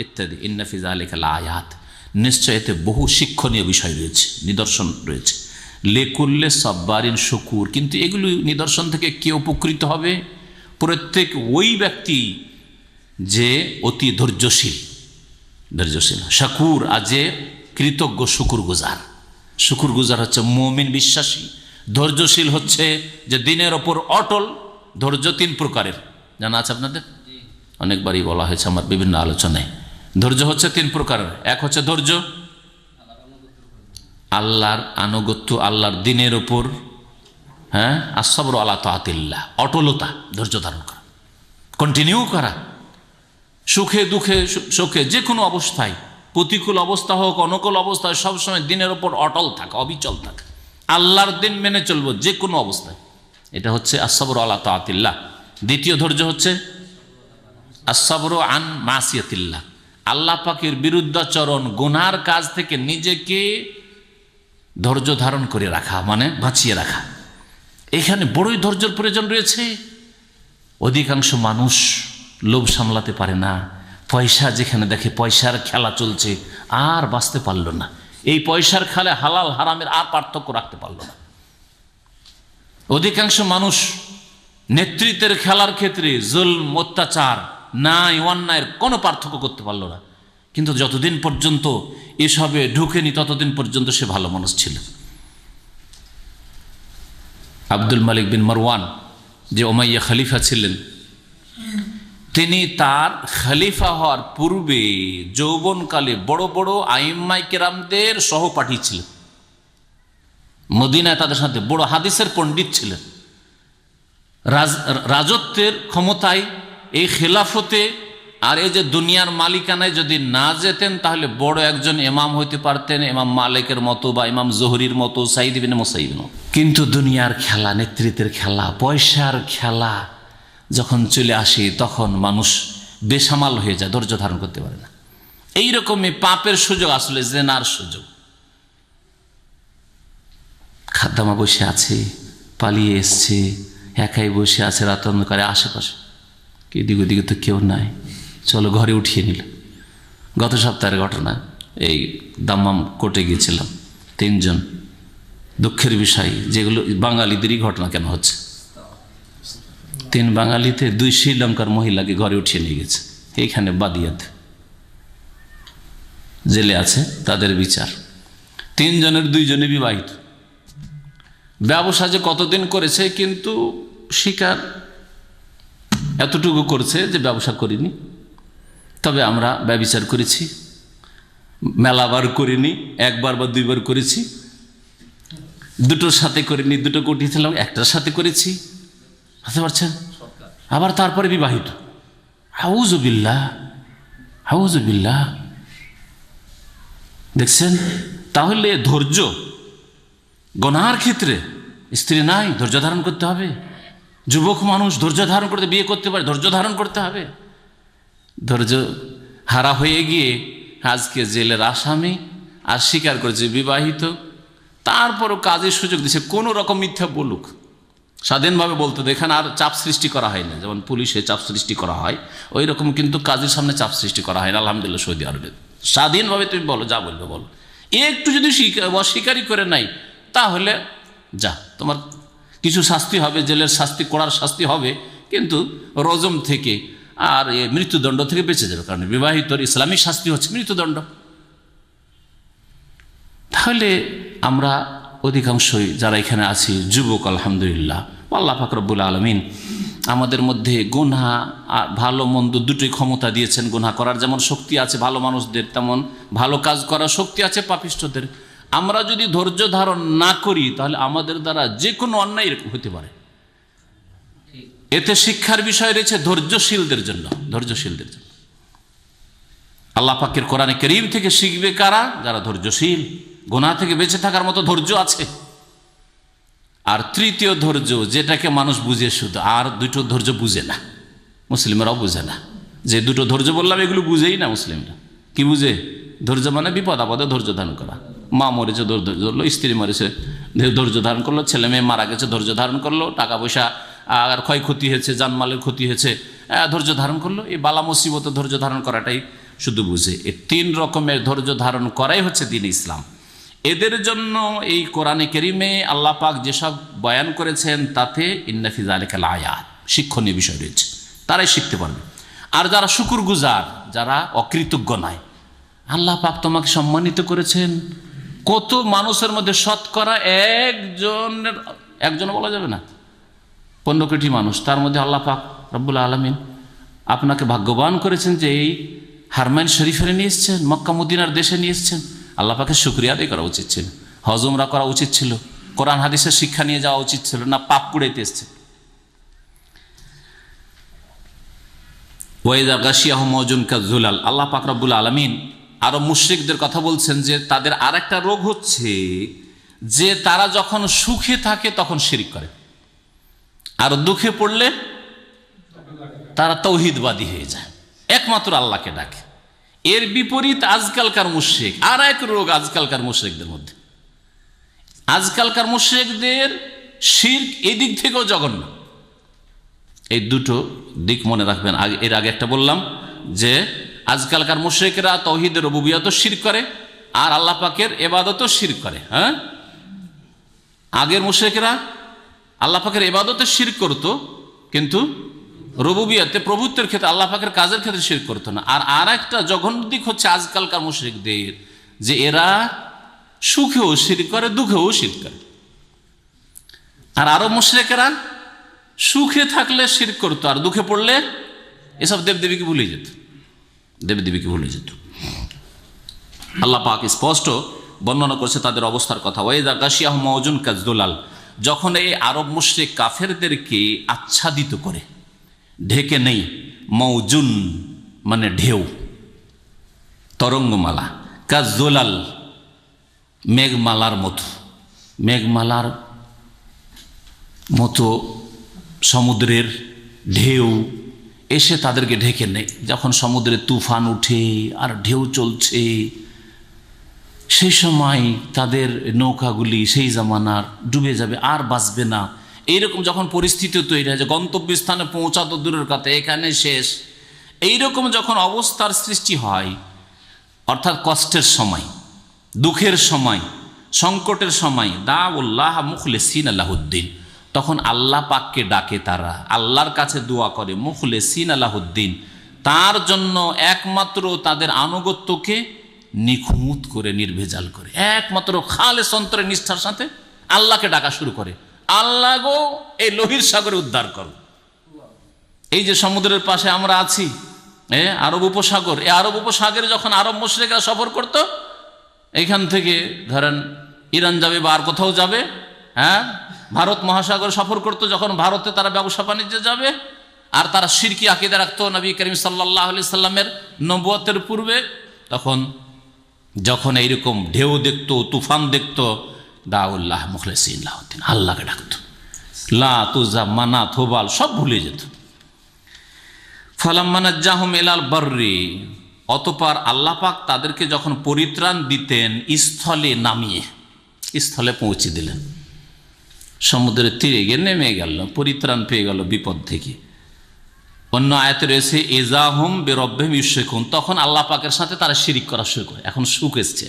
ইত্যাদি। ইন্না ফি যালিকা লাআয়াত, নিশ্চয় এতে বহু শিক্ষণীয় বিষয় রয়েছে, নিদর্শন রয়েছে। লিকুল্লি সাব্বারিন শুকুর, কিন্তু এগুলি নিদর্শন থেকে কে উপকৃত হবে? প্রত্যেক ওই ব্যক্তি যে অতি ধৈর্যশীল, শাকুর, আর যে কৃতজ্ঞ, শুকুর গুজার। শুকুর গুজার হচ্ছে মুমিন, বিশ্বাসী। ধৈর্যশীল হচ্ছে যে দিনের ওপর অটল। ধৈর্য তিন প্রকারের, জানা আছে আপনাদের? অনেকবারই বলা হয়েছে আমার বিভিন্ন আলোচনায়। ধৈর্য হচ্ছে তিন প্রকারের। এক হচ্ছে ধৈর্য আল্লাহর আনুগত্য, আল্লাহর দিনের ওপর, হ্যাঁ, আসসাবরু আলা তাআতিল্লাহ, অটলতা, ধৈর্য ধারণ করা, কন্টিনিউ করা, সুখে দুঃখে শোকে, যে কোনো অবস্থায়, প্রতিকূল অবস্থা হোক অনুকূল অবস্থায়, সবসময় দিনের ওপর অটল থাকা, অবিচল থাকা, আল্লাহর দিন মেনে চলবো যে কোনো অবস্থায়। এটা হচ্ছে আসসাবরু আলা তাআতিল্লাহ। দ্বিতীয় ধৈর্য হচ্ছে আসসাবরু আন মাসিয়াতিল্লাহ, আল্লাহ পাকের বিরুদ্ধাচরণ, গুনার কাজ থেকে নিজেকে ধৈর্য ধারণ করে রাখা, মানে বাঁচিয়ে রাখা। এখানে বড়ই ধৈর্যের প্রয়োজন রয়েছে। অধিকাংশ মানুষ লোভ সামলাতে পারে না, পয়সা যেখানে দেখে পয়সার খেলা চলছে আর বাঁচতে পারল না। এই পয়সার খেলা হালাল হারামের আর পার্থক্য রাখতে পারল না। অধিকাংশ মানুষ নেতৃত্বের খেলার ক্ষেত্রে জুলম, অত্যাচার, ন্যায় অন্যায়ের কোনো পার্থক্য করতে পারল না। কিন্তু যতদিন পর্যন্ত এসবে ঢুকেনি ততদিন পর্যন্ত সে ভালো মানুষ ছিল। আব্দুল মালিক বিন মারওয়ান, যে উমাইয়া খলিফা ছিলেন, তিনি তার খলিফা হওয়ার পূর্বে যৌবনকালে বড় বড় আইম্মায়ে কেরামদের সহপাঠী ছিলেন। মদিনায় তাদের সাথে বড় হাদিসের পণ্ডিত ছিলেন। রাজত্বের ক্ষমতায়, এই খেলাফতে আর এই যে দুনিয়ার মালিকানায় যদি না যেতেন তাহলে বড় একজন ইমাম হইতে পারতেন, ইমাম মালিকের মতো বা ইমাম জোহরির মতো, সাইদ ইবনে মুসাইয়িব। কিন্তু দুনিয়ার খেলা, নেতৃত্বের খেলা, পয়সার খেলা যখন চলে আসে তখন মানুষ বেসামাল হয়ে যায়, ধৈর্য ধারণ করতে পারে না। এইরকমই পাপের সুযোগ আসলে জেনার সুযোগ। খাদ্দামা বসে আছে, পালিয়ে এসছে, একাই বসে আছে রাত অন্ধকারে, আশেপাশে এদিক ওদিকে তো কেউ নাই, চলো ঘরে উঠিয়ে নিল। গত সপ্তাহের ঘটনা, এই দাম্মাম কোর্টে গিয়েছিলাম, 3 জন, দুঃখের বিষয়, যেগুলো বাঙালিদেরই ঘটনা কেন হচ্ছে। 3 বাঙালিতে 2 শ্রীলঙ্কার মহিলাকে ঘরে উঠিয়ে নিয়ে গেছে। এইখানে বাদিয়াতে জেলে আছে, তাদের বিচার। 3 জনের 2 জনে বিবাহিত। ব্যবসা যে কতদিন করেছে, কিন্তু শিকার এতটুকু করছে যে ব্যবসা করিনি, তবে আমরা ব্যভিচার করেছি, মেলাবার করিনি, 1বার বা 2বার করেছি, 2টোর সাথে করিনি, 2টো উঠিয়েছিলাম, 1টার সাথে করেছি, বুঝতে পারছেন। আবার তারপরে বিবাহিত। আউযুবিল্লাহ, আউযুবিল্লাহ। দেখছেন, তাহলে ধৈর্য, গুনাহের ক্ষেত্রে স্ত্রী নাই, ধৈর্য ধারণ করতে হবে। যুবক মানুষ ধৈর্য ধারণ করতে, বিয়ে করতে পারে, ধৈর্য ধারণ করতে হবে। ধৈর্য হারা হয়ে গিয়ে আজকে জেলের আসামি, আর স্বীকার করেছে বিবাহিত, তারপরও কাজের সুযোগ দিচ্ছে, কোনো রকম মিথ্যা বলুক, স্বাধীনভাবে বলতে। দেখেন, আর চাপ সৃষ্টি করা হয় না, যেমন পুলিশে চাপ সৃষ্টি করা হয়, ওই রকম কিন্তু কাজের সামনে চাপ সৃষ্টি করা হয় না। আলহামদুলিল্লাহ, সৌদি আরবে স্বাধীনভাবে তুমি বলো, যা বলবে বলো। একটু যদি অস্বীকারই করে নাই, তাহলে যা, তোমার কিছু শাস্তি হবে, জেলের শাস্তি, কড়ার শাস্তি হবে, কিন্তু রজম থেকে আর মৃত্যুদণ্ড থেকে বেঁচে যাবে, কারণ বিবাহিতর ইসলামী শাস্তি হচ্ছে মৃত্যুদণ্ড। তাহলে আমরা অধিকাংশই যারা এখানে আছি যুবক, আলহামদুলিল্লাহ, আল্লাহ পাক রব্বুল আলামিন আমাদের মধ্যে গুনাহ আর ভালো মন্দ দুটোই ক্ষমতা দিয়েছেন। গুনাহ করার যেমন শক্তি আছে ভালো মানুষদের, তেমন ভালো কাজ করার শক্তি আছে পাপিষ্ঠদের। আমরা যদি ধৈর্য ধারণ না করি তাহলে আমাদের দ্বারা যে কোনো অন্যায় হতে পারে। এতে শিক্ষার বিষয় রয়েছে ধৈর্যশীলদের জন্য, ধৈর্যশীলদের জন্য। আল্লাহ পাকের কোরআনে কারীম থেকে শিখবে কারা? যারা ধৈর্যশীল, গুনাহ থেকে বেঁচে থাকার মতো ধৈর্য আছে। আর তৃতীয় ধৈর্য, যেটাকে মানুষ বুঝে শুধু, আর 2টো ধৈর্য বুঝে না, মুসলিমরাও বুঝে না। যে 2টো ধৈর্য বললাম, এগুলো বুঝেই না মুসলিমরা। কি বুঝে? ধৈর্য মানে বিপদ আপদে ধৈর্য ধারণ করা। মা মরেছে, ধৈর্য ধরলো, স্ত্রী মরেছে, ধৈর্য ধারণ করলো, ছেলে মেয়ে মারা গেছে, ধৈর্য ধারণ করলো, টাকা পয়সা আর ক্ষয়ক্ষতি হয়েছে, জানমালের ক্ষতি হয়েছে, ধৈর্য ধারণ করলো। এই বালা মুসিবতে ধৈর্য ধারণ করাটাই শুধু বুঝে। এই 3 রকমের ধৈর্য ধারণ করাই হচ্ছে দ্বীন ইসলাম। এদের জন্য এই কোরআনে কারীমে আল্লাহ পাক যেসব বয়ান করেছেন, তাতে ইন্না ফি যালিকাল আয়াত, শিক্ষণীয় বিষয় রয়েছে, তারাই শিখতে পারবে। আর যারা শুকরগুজার, যারা অকৃতজ্ঞ নয়, আল্লাহ পাক তোমাকে সম্মানিত করেছেন। কত মানুষের মধ্যে শতকরা একজন বলা যাবে না, 15 কোটি মানুষ, তার মধ্যে আল্লাহ পাক রব্বুল আলামিন আপনাকে ভাগ্যবান করেছেন যে এই হারমাইন শরীফে নিয়ে এসছেন, মক্কা মদিনার দেশে নিয়ে এসছেন। আল্লাহ পাকের শুকরিয়া আদায় করা উচিত ছিল, হজ উমরা করা উচিত ছিল, কোরআন হাদিসের শিক্ষা নিয়ে যাওয়া উচিত ছিল, না পাপ কুড়াইতে এসছে। ওয়াইদা গাশিয়াহুম মাউজুন কাযুলাল, আল্লাহ পাক রব্বুল আলামিন আরো মুশরিকদের কথা বলছেন যে তাদের আরেকটা রোগ হচ্ছে যে তারা যখন সুখে থাকে তখন শিরক করে, আর দুঃখে পড়লে তারা তাওহীদবাদী হয়ে যায়, একমাত্র আল্লাহকে ডাকে। এর বিপরীত আজকালকার মুশরিক, আর এক রোগ আজকালকার মুশরিকদের মধ্যে। আজকালকার মুশরিকদের শিরক এদিক থেকেও জঘন্য। এই 2টো দিক মনে রাখবেন। এর আগে একটা বললাম যে আজকালকার মুশরিকরা তাওহীদের রুবুবিয়তও শিরক করে, আর আল্লাহ পাকের ইবাদতও শিরক করে। হ্যাঁ, আগের মুশরিকরা আল্লাহ পাকের ইবাদতে শিরক করত, কিন্তু রুবুবিয়তে, প্রভুত্বের ক্ষেত্রে, আল্লাহ পাকের কাজের ক্ষেত্রে শিরক করতো না। আর একটা জঘন্য দিক হচ্ছে আজকালকার মুশরিকদের, যে এরা সুখেও শিরক করে, দুঃখেও শিরক করে। আর আরব মুশরিকেরা সুখে থাকলে শিরক করতো, আর দুঃখে পড়লে এসব দেবদেবীকে ভুলে যেত, দেবদেবীকে ভুলে যেত। আল্লাহ পাক স্পষ্ট বর্ণনা করছে তাদের অবস্থার কথা। ওয়াইদা গাশিয়াহুম মাউজুন কাযুলাল, যখন এই আরব মুশরিক কাফেরদেরকে আচ্ছাদিত করে, ঢেকে নেই, মৌজুন মানে ঢেউ, তরঙ্গমালা, কাজোলাল মেঘমালার মতো, মেঘমালার মতো সমুদ্রের ঢেউ এসে তাদেরকে ঢেকে নেয়। যখন সমুদ্রে তুফান উঠে আর ঢেউ চলছে, সেই সময় তাদের নৌকাগুলি সেই জামানার ডুবে যাবে, আর বাঁচবে না। এইরকম যখন পরিস্থিতি তৈরি হয় যে গন্তব্যস্থানে পৌঁছা তো দূরের কথা, এখানে শেষ, এইরকম যখন অবস্থার সৃষ্টি হয়, অর্থাৎ কষ্টের সময়, দুঃখের সময়, সংকটের সময়, দাউল্লাহ মুখলিসিন আলাহুদ্দিন, তখন আল্লাহ পাককে ডাকে তারা, আল্লাহর কাছে দোয়া করে, মুখলিসিন আলাহুদ্দিন, তার জন্য একমাত্র তাদের আনুগত্যকে নিখুঁত করে, নির্ভেজাল করে, একমাত্র খালেস অন্তরে নিষ্ঠার সাথে আল্লাহকে ডাকা শুরু করে। আল্লাহ গো, এই লোহিত সাগরে উদ্ধার করো। এই যে সমুদ্রের পাশে আমরা আছি, আরব উপসাগর, এই আরব উপসাগরে যখন আরব মুশরিকরা সফর করত, এইখান থেকে ধরেন ইরান যাবে বা আর কোথাও যাবে, ভারত মহাসাগর সফর করতো, যখন ভারতে তারা ব্যবসা বাণিজ্যে যাবে, আর তারা শিরকি আকীদা রাখতো নবী করিম সাল্লাল্লাহু আলাইহি সাল্লামের নবুয়তের পূর্বে, তখন যখন এইরকম ঢেউ দেখতো, তুফান দেখতো, দাউল্লাহ মুখলিসিন লাহুদ্দিন, আল্লাহকে ডাকতো, লা তুজা মানা থোবাল সব ভুলে যেত। ফালাম্মা নাজ্জাহুম ইলাল বাররি, অতঃপর আল্লাহ পাক তাদেরকে যখন পরিত্রাণ দিতেন স্থলে নামিয়ে, স্থলে পৌঁছে দিলেন, সমুদ্রের তীরে গিয়ে নেমে গেল, পরিত্রাণ পেয়ে গেল বিপদ থেকে। অন্য আয়াতে রয়েছে ইজাহুম বিরব্বিহিম ইউশরিকুন, তখন আল্লাহ পাকের সাথে তারা শিরিক করা শুরু করে। এখন সুখ এসছে,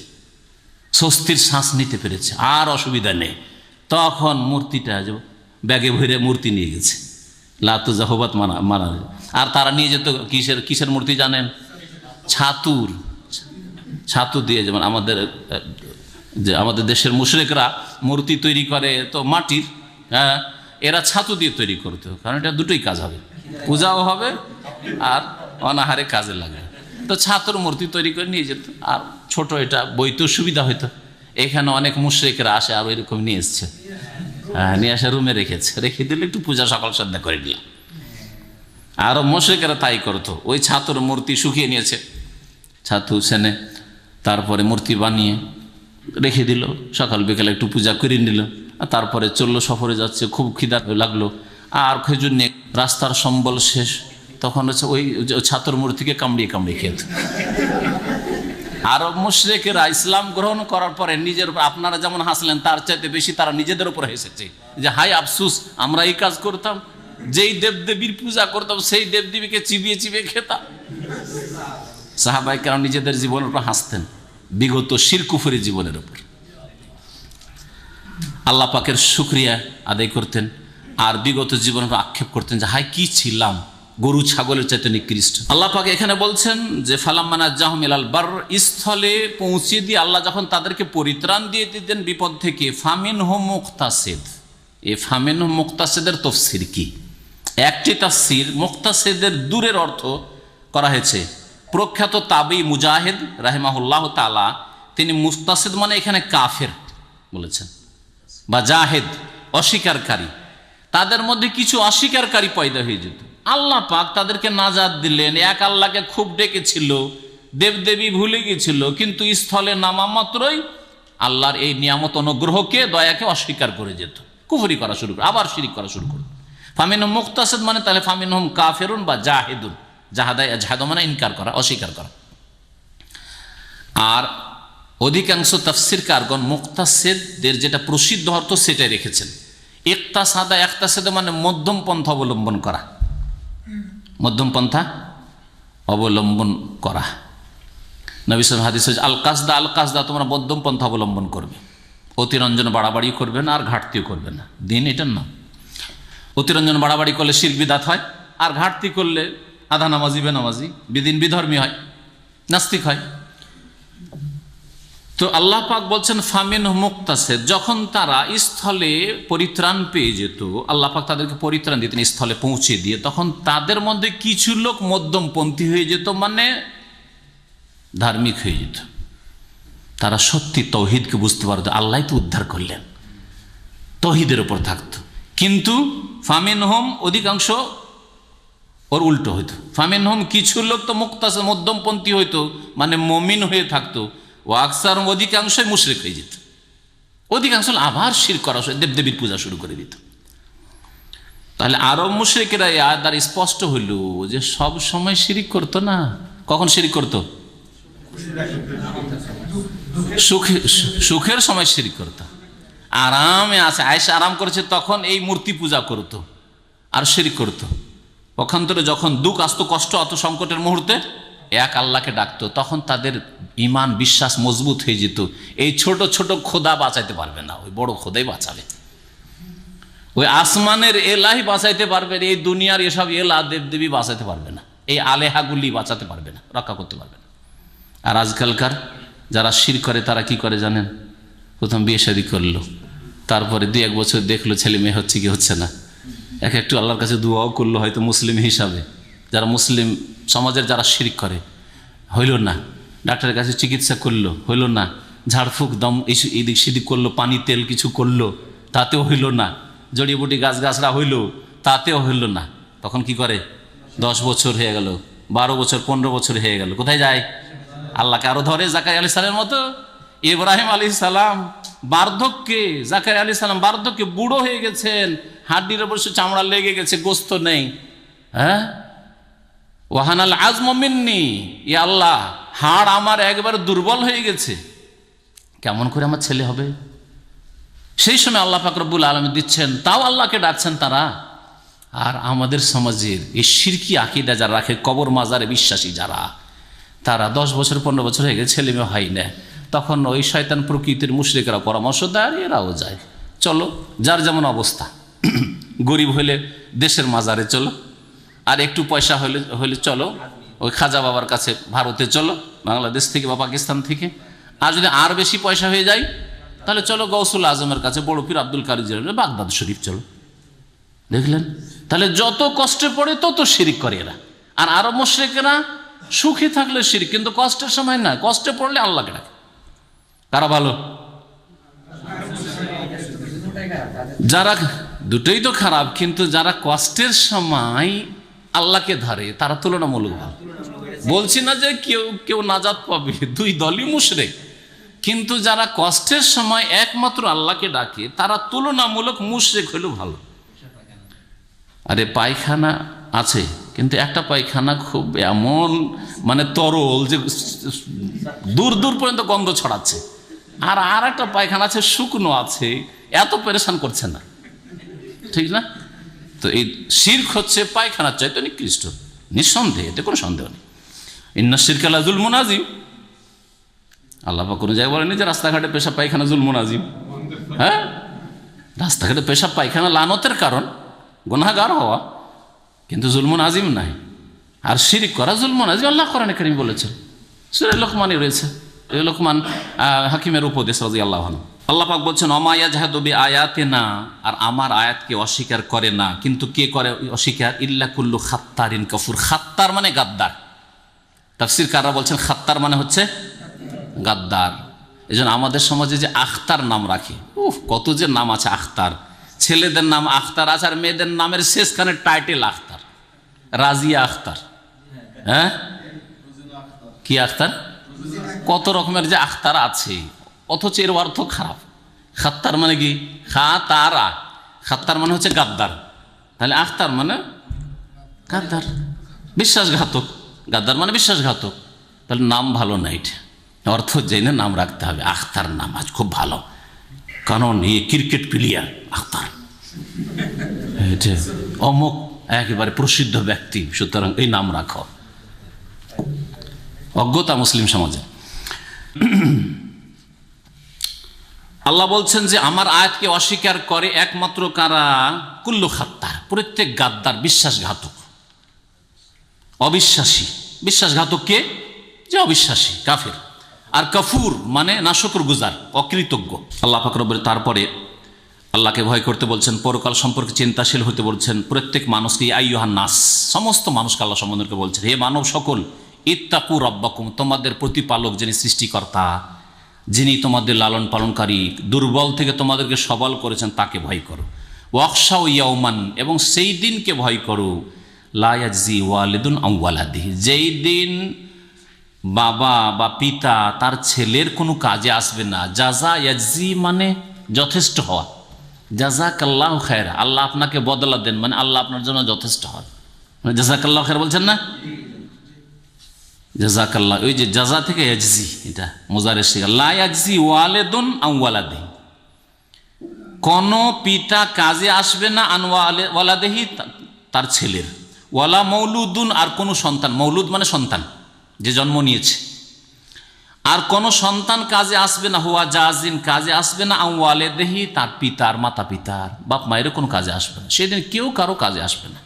স্বস্তির শ্বাস নিতে পেরেছে, আর অসুবিধা নেই। তখন মূর্তিটা ব্যাগে ভরে মূর্তি নিয়ে গেছে, লাতু জাহবাত মানা, আর তারা নিয়ে যেত কিসের মূর্তি জানেন? ছাতু দিয়ে, যেমন আমাদের দেশের মুশরিকরা মূর্তি তৈরি করে তো মাটির, এরা ছাতু দিয়ে তৈরি করতো, কারণ এটা দুটোই কাজ হবে, পূজাও হবে আর অনাহারে কাজে লাগে। তো ছাতুর মূর্তি তৈরি করে নিয়ে যেত, আর ছোট এটা বইতেও সুবিধা হইতো। এখানে অনেক মুশরিকরা আসে আর এরকম নিয়ে এসছে, নিয়ে আসে রুমে রেখে দিলে একটু পূজা সকাল সন্ধ্যা করে দিলাম। আরো মুশরিকরা তাই করতো, ওই ছাতুর মূর্তি শুকিয়ে নিয়েছে, ছাতু সেনে, তারপরে মূর্তি বানিয়ে রেখে দিল, সকাল বিকেলে একটু পূজা করে নিল, তারপরে চললো, সফরে যাচ্ছে, খুব খিদা লাগলো, আর খেজুর নিয়ে রাস্তার সম্বল শেষ, তখন হচ্ছে ওই ছাতুর মূর্তিকে কামড়িয়ে খেত। আরব মুশরিকেরা ইসলাম গ্রহণ করার পরে নিজের উপর, আপনারা যেমন হাসলেন তার চাইতে বেশি তারা নিজেদের উপর হেসেছে, যে হাই আফসুস, আমরা এই কাজ করতাম, যেই দেবদেবীর পূজা করতাম সেই দেবদেবীকে চিবিয়ে খেতাম। সাহাবায়ে কেরাম নিজেদের জীবনের উপর হাসতেন, বিগত শিরক কুফরি জীবনের উপর। আল্লাহ পাকের শুকরিয়া আদায় করতেন, আর বিগত জীবনের উপর আক্ষেপ করতেন যে হাই কি ছিলাম, গরু ছাগলের চাইতে নিকৃষ্ট। আল্লাহ পাক এখানে বলছেন যে ফালাম্মা নাজ্জাহুম ইলাল বার, স্থলে পৌঁছে দিয়ে আল্লাহ যখন তাদেরকে পরিত্রাণ দিয়ে দিতেন বিপদ থেকে, ফামিনহুম মুক্তাসিদ। এই ফামিনহুম মুক্তাসিদের তাফসীর কি? একটি তাফসীর মুক্তাসিদের দূরের অর্থ করা হয়েছে। প্রখ্যাত তাবি মুজাহিদ রাহিমাহুল্লাহ তাআলা, তিনি মুক্তাসিদ মানে এখানে কাফের বলেছেন, বা জাহেদ অস্বীকারী, তাদের মধ্যে কিছু অস্বীকারী পয়দা হয়ে যেত। আল্লাহ পাক তাদেরকে নাজাত দিলেন, এক আল্লাহকে খুব ডেকেছিল, দেবদেবী ভুলে গিয়েছিল, কিন্তু স্থলে নামা মাত্রই আল্লাহর এই নিয়ামত অনুগ্রহকে, দয়াকে অস্বীকার করে যেত, কুফরি করা শুরু করে, আবার শিরিক করা শুরু করে। ফামিনহুম মুক্তাসিদ মানে তাহলে ফামিনহুম কাফিরুন বা জাহিদুন, জাহাদ মানে ইনকার করা, অস্বীকার করা। আর অধিকাংশ তাফসীরকারগণ মুক্তাসিদের যেটা প্রসিদ্ধ অর্থ সেটাই রেখেছেন। ইকতাসাদা মানে মধ্যম পন্থা অবলম্বন করা, মধ্যম পন্থা অবলম্বন করা। নবী সাল্লাল্লাহু আলাইহি ওয়াসাল্লাম হাদিস, আল কাসদা তোমরা মধ্যম পন্থা অবলম্বন করবে, অতিরঞ্জন বাড়াবাড়ি করবে না আর ঘাটতিও করবে না। দিন এটার নাম। অতিরঞ্জন বাড়াবাড়ি করলে শিরক বিদআত হয়, আর ঘাটতি করলে আধা নামাজি বেনামাজি বিদিন বিধর্মী হয়, নাস্তিক হয়। তো আল্লাহ পাক বলছেন ফামিনহুম মুক্তাসিদ, যখন তারা স্থলে পরিত্রাণ পেয়ে যেত, আল্লাহ পাক তাদেরকে পরিত্রাণ দিতেন স্থলে পৌঁছে দিয়ে, তখন তাদের মধ্যে কিছু লোক মধ্যমপন্থী হয়ে যেত, মানে ধার্মিক হয়ে যেত। তারা সত্যি তাওহীদকে বুঝতে পারত, আল্লাহ তো উদ্ধার করলেন, তৌহিদের উপর থাকতো। কিন্তু ফামিন হোম অধিকাংশ ওর উল্টো হইতো। ফামিন হোম কিছু লোক তো মুক্তাসিদ মধ্যমপন্থী হইতো, মানে মমিন হয়ে থাকতো। ও আকসার অধিকাংশই মুশরিক হয়ে যেত। অধিকাংশ আবার শিরক করা, দেবদেবীর পূজা শুরু করে দিত। তাহলে আরব মুশরিকেরা এই আয়াত দ্বারা স্পষ্ট হইল যে সব সময় শিরিক করতো না। কখন শিরিক করতো? সুখের সময় শিরিক করতো। আরামে আছে, আয়েশা আরাম করেছে তখন এই মূর্তি পূজা করতো আর শিরিক করতো। পক্ষান্তরে যখন দুঃখ আসতো, কষ্ট অত সংকটের মুহূর্তে এক আল্লাহকে ডাকতো, তখন তাদের ইমান বিশ্বাস মজবুত হয়ে যেত। এই ছোট ছোট খোদা বাঁচাইতে পারবে না, ওই বড় খোদাই বাঁচাবে। ওই আসমানের এলাহি বাঁচাইতে পারবে, এই দুনিয়ার এসব এলা দেবদেবী বাঁচাতে পারবে না, এই আলেহাগুলি বাঁচাতে পারবে না, রক্ষা করতে পারবে না। আর আজকালকার যারা শিরক করে তারা কি করে জানেন? প্রথম বিয়ে শাদী করলো, তারপরে 2-1 বছর দেখলো ছেলে মেয়ে হচ্ছে কি হচ্ছে না, একটু আল্লাহর কাছে দোয়াও করলো হয়তো মুসলিম হিসাবে। যারা মুসলিম সমাজের যারা শিরক করে, হইল না, ডাক্তারের কাছে চিকিৎসা করলো, হইল না, ঝাড়ফুঁক দম এদিক সেদিক করলো, পানি তেল কিছু করলো, তাতেও হইল না, জড়িবুটি গাছগাছরা হইল, তাতেও হইল না। তখন কি করে? 10 বছর হয়ে গেল, 12 বছর, 15 বছর হয়ে গেল, কোথায় যায়? আল্লাহকে আরো ধরে। জাকারিয়া আলাইহিস সালামের মতো। ইব্রাহিম আলাইহিস সালাম বার্ধক্যে, জাকারিয়া আলাইহিস সালাম বার্ধক্যে, বুড়ো হয়ে গেছেন, হাড্ডির উপর চামড়া লেগে গেছে, গোস্ত নেই। হ্যাঁ, ওয়াহানাল আজম মিন্নি, ইয়া আল্লাহ হাড় আমার একবার দুর্বল হয়ে গেছে, কেমন করে আমার ছেলে হবে? সেই সময় আল্লাহ পাক রব্বুল আলামিন দিচ্ছেন, তাও আল্লাহকে ডাকছেন তারা। আর আমাদের সমাজের এই শিরকি আকীদা যারা রাখে, কবর মাজারে বিশ্বাসী যারা, তারা 10 বছর 15 বছর হয়ে গেছে, ছেলে মেয়ে হয় না, তখন ওই শয়তান প্রকৃতির মুশরিকরা পরামর্শ দেয়, আর এরাও যায়। চলো, যার যেমন অবস্থা, গরিব হইলে দেশের মাজারে চলো, আর একটু পয়সা হইলে চলো ওই খাজা বাবার কাছে ভারতে চলো, বাংলাদেশ থেকে বা পাকিস্তান থেকে। আর যদি আর বেশি পয়সা হয়ে যায় তাহলে চলো গৌসুল আজমের কাছে, বড় পীর আব্দুল কাদের জিলানী, বাগদাদ শরীফ চলো। দেখলেন? তাহলে যত কষ্টে পড়ে তত শিরিক করে এরা। আর আরব মুশরিকেরা সুখে থাকলে শিরিক, কিন্তু কষ্টের সময় না, কষ্টে পড়লে আল্লাহকে ডাকে। কারা ভালো? যারা, দুটোই তো খারাপ, কিন্তু যারা কষ্টের সময় আল্লাহকে ধরে তারা তুলনামূলক ভালো। বলছি না যে কেউ নাজাত পাবে, দুই দলই মুশরিক, কিন্তু যারা কষ্টের সময় একমাত্র আল্লাহকে ডাকে তারা তুলনামূলক মুশরিক হলেও ভালো। আরে পায়খানা আছে, কিন্তু একটা পায়খানা খুব এমন মানে তরল যে দূর দূর পর্যন্ত গন্ধ ছড়াচ্ছে, আর একটা পায়খানা আছে শুকনো আছে, এত পেরেশান করছে না, ঠিক না? তো এই শিরক হচ্ছে পায়খানার চাইতে নিকৃষ্ট, নিঃসন্দেহে, এতে কোনো সন্দেহ নেই। ইন্না শিরকা লা যুলমুন আযীম। আল্লাহ পাক কোনো জায়গায় বলেনি যে রাস্তাঘাটে পেশাব পায়খানা যুলমুন আযীম। হ্যাঁ, রাস্তাঘাটে পেশাব পায়খানা লানতের কারণ, গুনাহগার হওয়া, কিন্তু জুলমুন আযীম নাই। আর শিরক করা জুলমুন আযীম আল্লাহ কোরআনে কারীম বলেছেন, সূরা লোকমানে রয়েছে, লোকমান হাকিমের উপদেশ রাদিয়াল্লাহু আনহু। আল্লাহ পাক বলছেন, ওমা ইয়াজহাদু বিআয়াতিনা, আর আমার আয়াতকে অস্বীকার করে না। কিন্তু কে করে অস্বীকার? ইল্লা কুল্লু খাত্তারিন কাফুর। খাত্তার মানে গাদ্দার। তাফসীরকাররা বলছেন খাত্তার মানে হচ্ছে গাদ্দার। এজন্য আমাদের সমাজে যে আখতার নাম রাখে, কত যে নাম আছে আখতার। ছেলেদের নাম আখতার আছে, আর মেয়েদের নামের শেষখানে টাইটেল আখতার, রাজিয়া আখতার। হ্যাঁ, কি আখতার? কত রকমের যে আখতার আছে, অথচ এর অর্থ খারাপ। খাত্তার মানে কি? খাতারা, খাত্তার মানে হচ্ছে গাদ্দার, তাহলে আখতার মানে গাদ্দার, বিশ্বাসঘাতক। গাদ্দার মানে বিশ্বাসঘাতক, তাহলে নাম ভালো না, এটা অর্থ জেনে নাম রাখতে হবে। আখতার নাম আজ খুব ভালো, কারণ এই ক্রিকেট প্লেয়ার আখতার, এটা অমুক একেবারে প্রসিদ্ধ ব্যক্তি, সুতরাং এই নাম রাখো। অজ্ঞতা মুসলিম সমাজে। আল্লাহ বলছেন যে আমার আয়াতকে অস্বীকার করে একমাত্র কারা? কুল্লু খাত্তার, প্রত্যেক গাদ্দার, বিশ্বাসঘাতক, অবিশ্বাসী। বিশ্বাসঘাতক কে? যে অবিশ্বাসী, কাফের। আর কাফুর মানে নাশকর গুজার, অকৃতজ্ঞ। আল্লাহ পাক রব্বুল তারপরে আল্লাহকে ভয় করতে বলছেন, পরকাল সম্পর্কে চিন্তাশীল হতে বলছেন। প্রত্যেক মানুষকে, আইয়ুহান নাস, সমস্ত মানুষকে আল্লাহ সম্বোধন বলছেন, হে মানব সকল, ইত্তাকু রাব্বাকুম, তোমাদের প্রতিপালক যিনি সৃষ্টিকর্তা, যিনি তোমাদের লালন পালনকারী, দুর্বল থেকে তোমাদেরকে সবল করেছেন তাকে ভয় করো। ওয়াখশাউ ইয়াওমান, এবং সেই দিনকে ভয় করো, লা ইয়াজজি ওয়ালিদুন আন ওয়ালাদিহি, যেই দিন বাবা বা পিতা তার ছেলের কোনো কাজে আসবে না। জাযা ইয়াজজি মানে যথেষ্ট হওয়া, জাযাকাল্লাহু খায়রা, আল্লাহ আপনাকে বদলা দেন, মানে আল্লাহ আপনার জন্য যথেষ্ট হয়, মানে জাযাকাল্লাহু খায়রা বলছেন না, জাযাকাল্লাহ, ওই যে জাযা থেকে ইয়াজজি, এটা মুজারে সিগা। লা ইয়াজজি ওয়ালিদুন আন ওয়ালাদিহি, কোন পিতা কাজে আসবে না, আন ওয়ালাদিহি তার ছেলের, ওয়ালা মৌলুদুন আর কোনো সন্তান, মৌলুদ মানে সন্তান যে জন্ম নিয়েছে, আর কোন সন্তান কাজে আসবে না, হুয়া জাজিন কাজে আসবে না, আন ওয়ালিদিহি তার পিতার, মাতা পিতার, বাপ মায়ের কোনো কাজে আসবে না। সেদিন কেউ কারো কাজে আসবে না।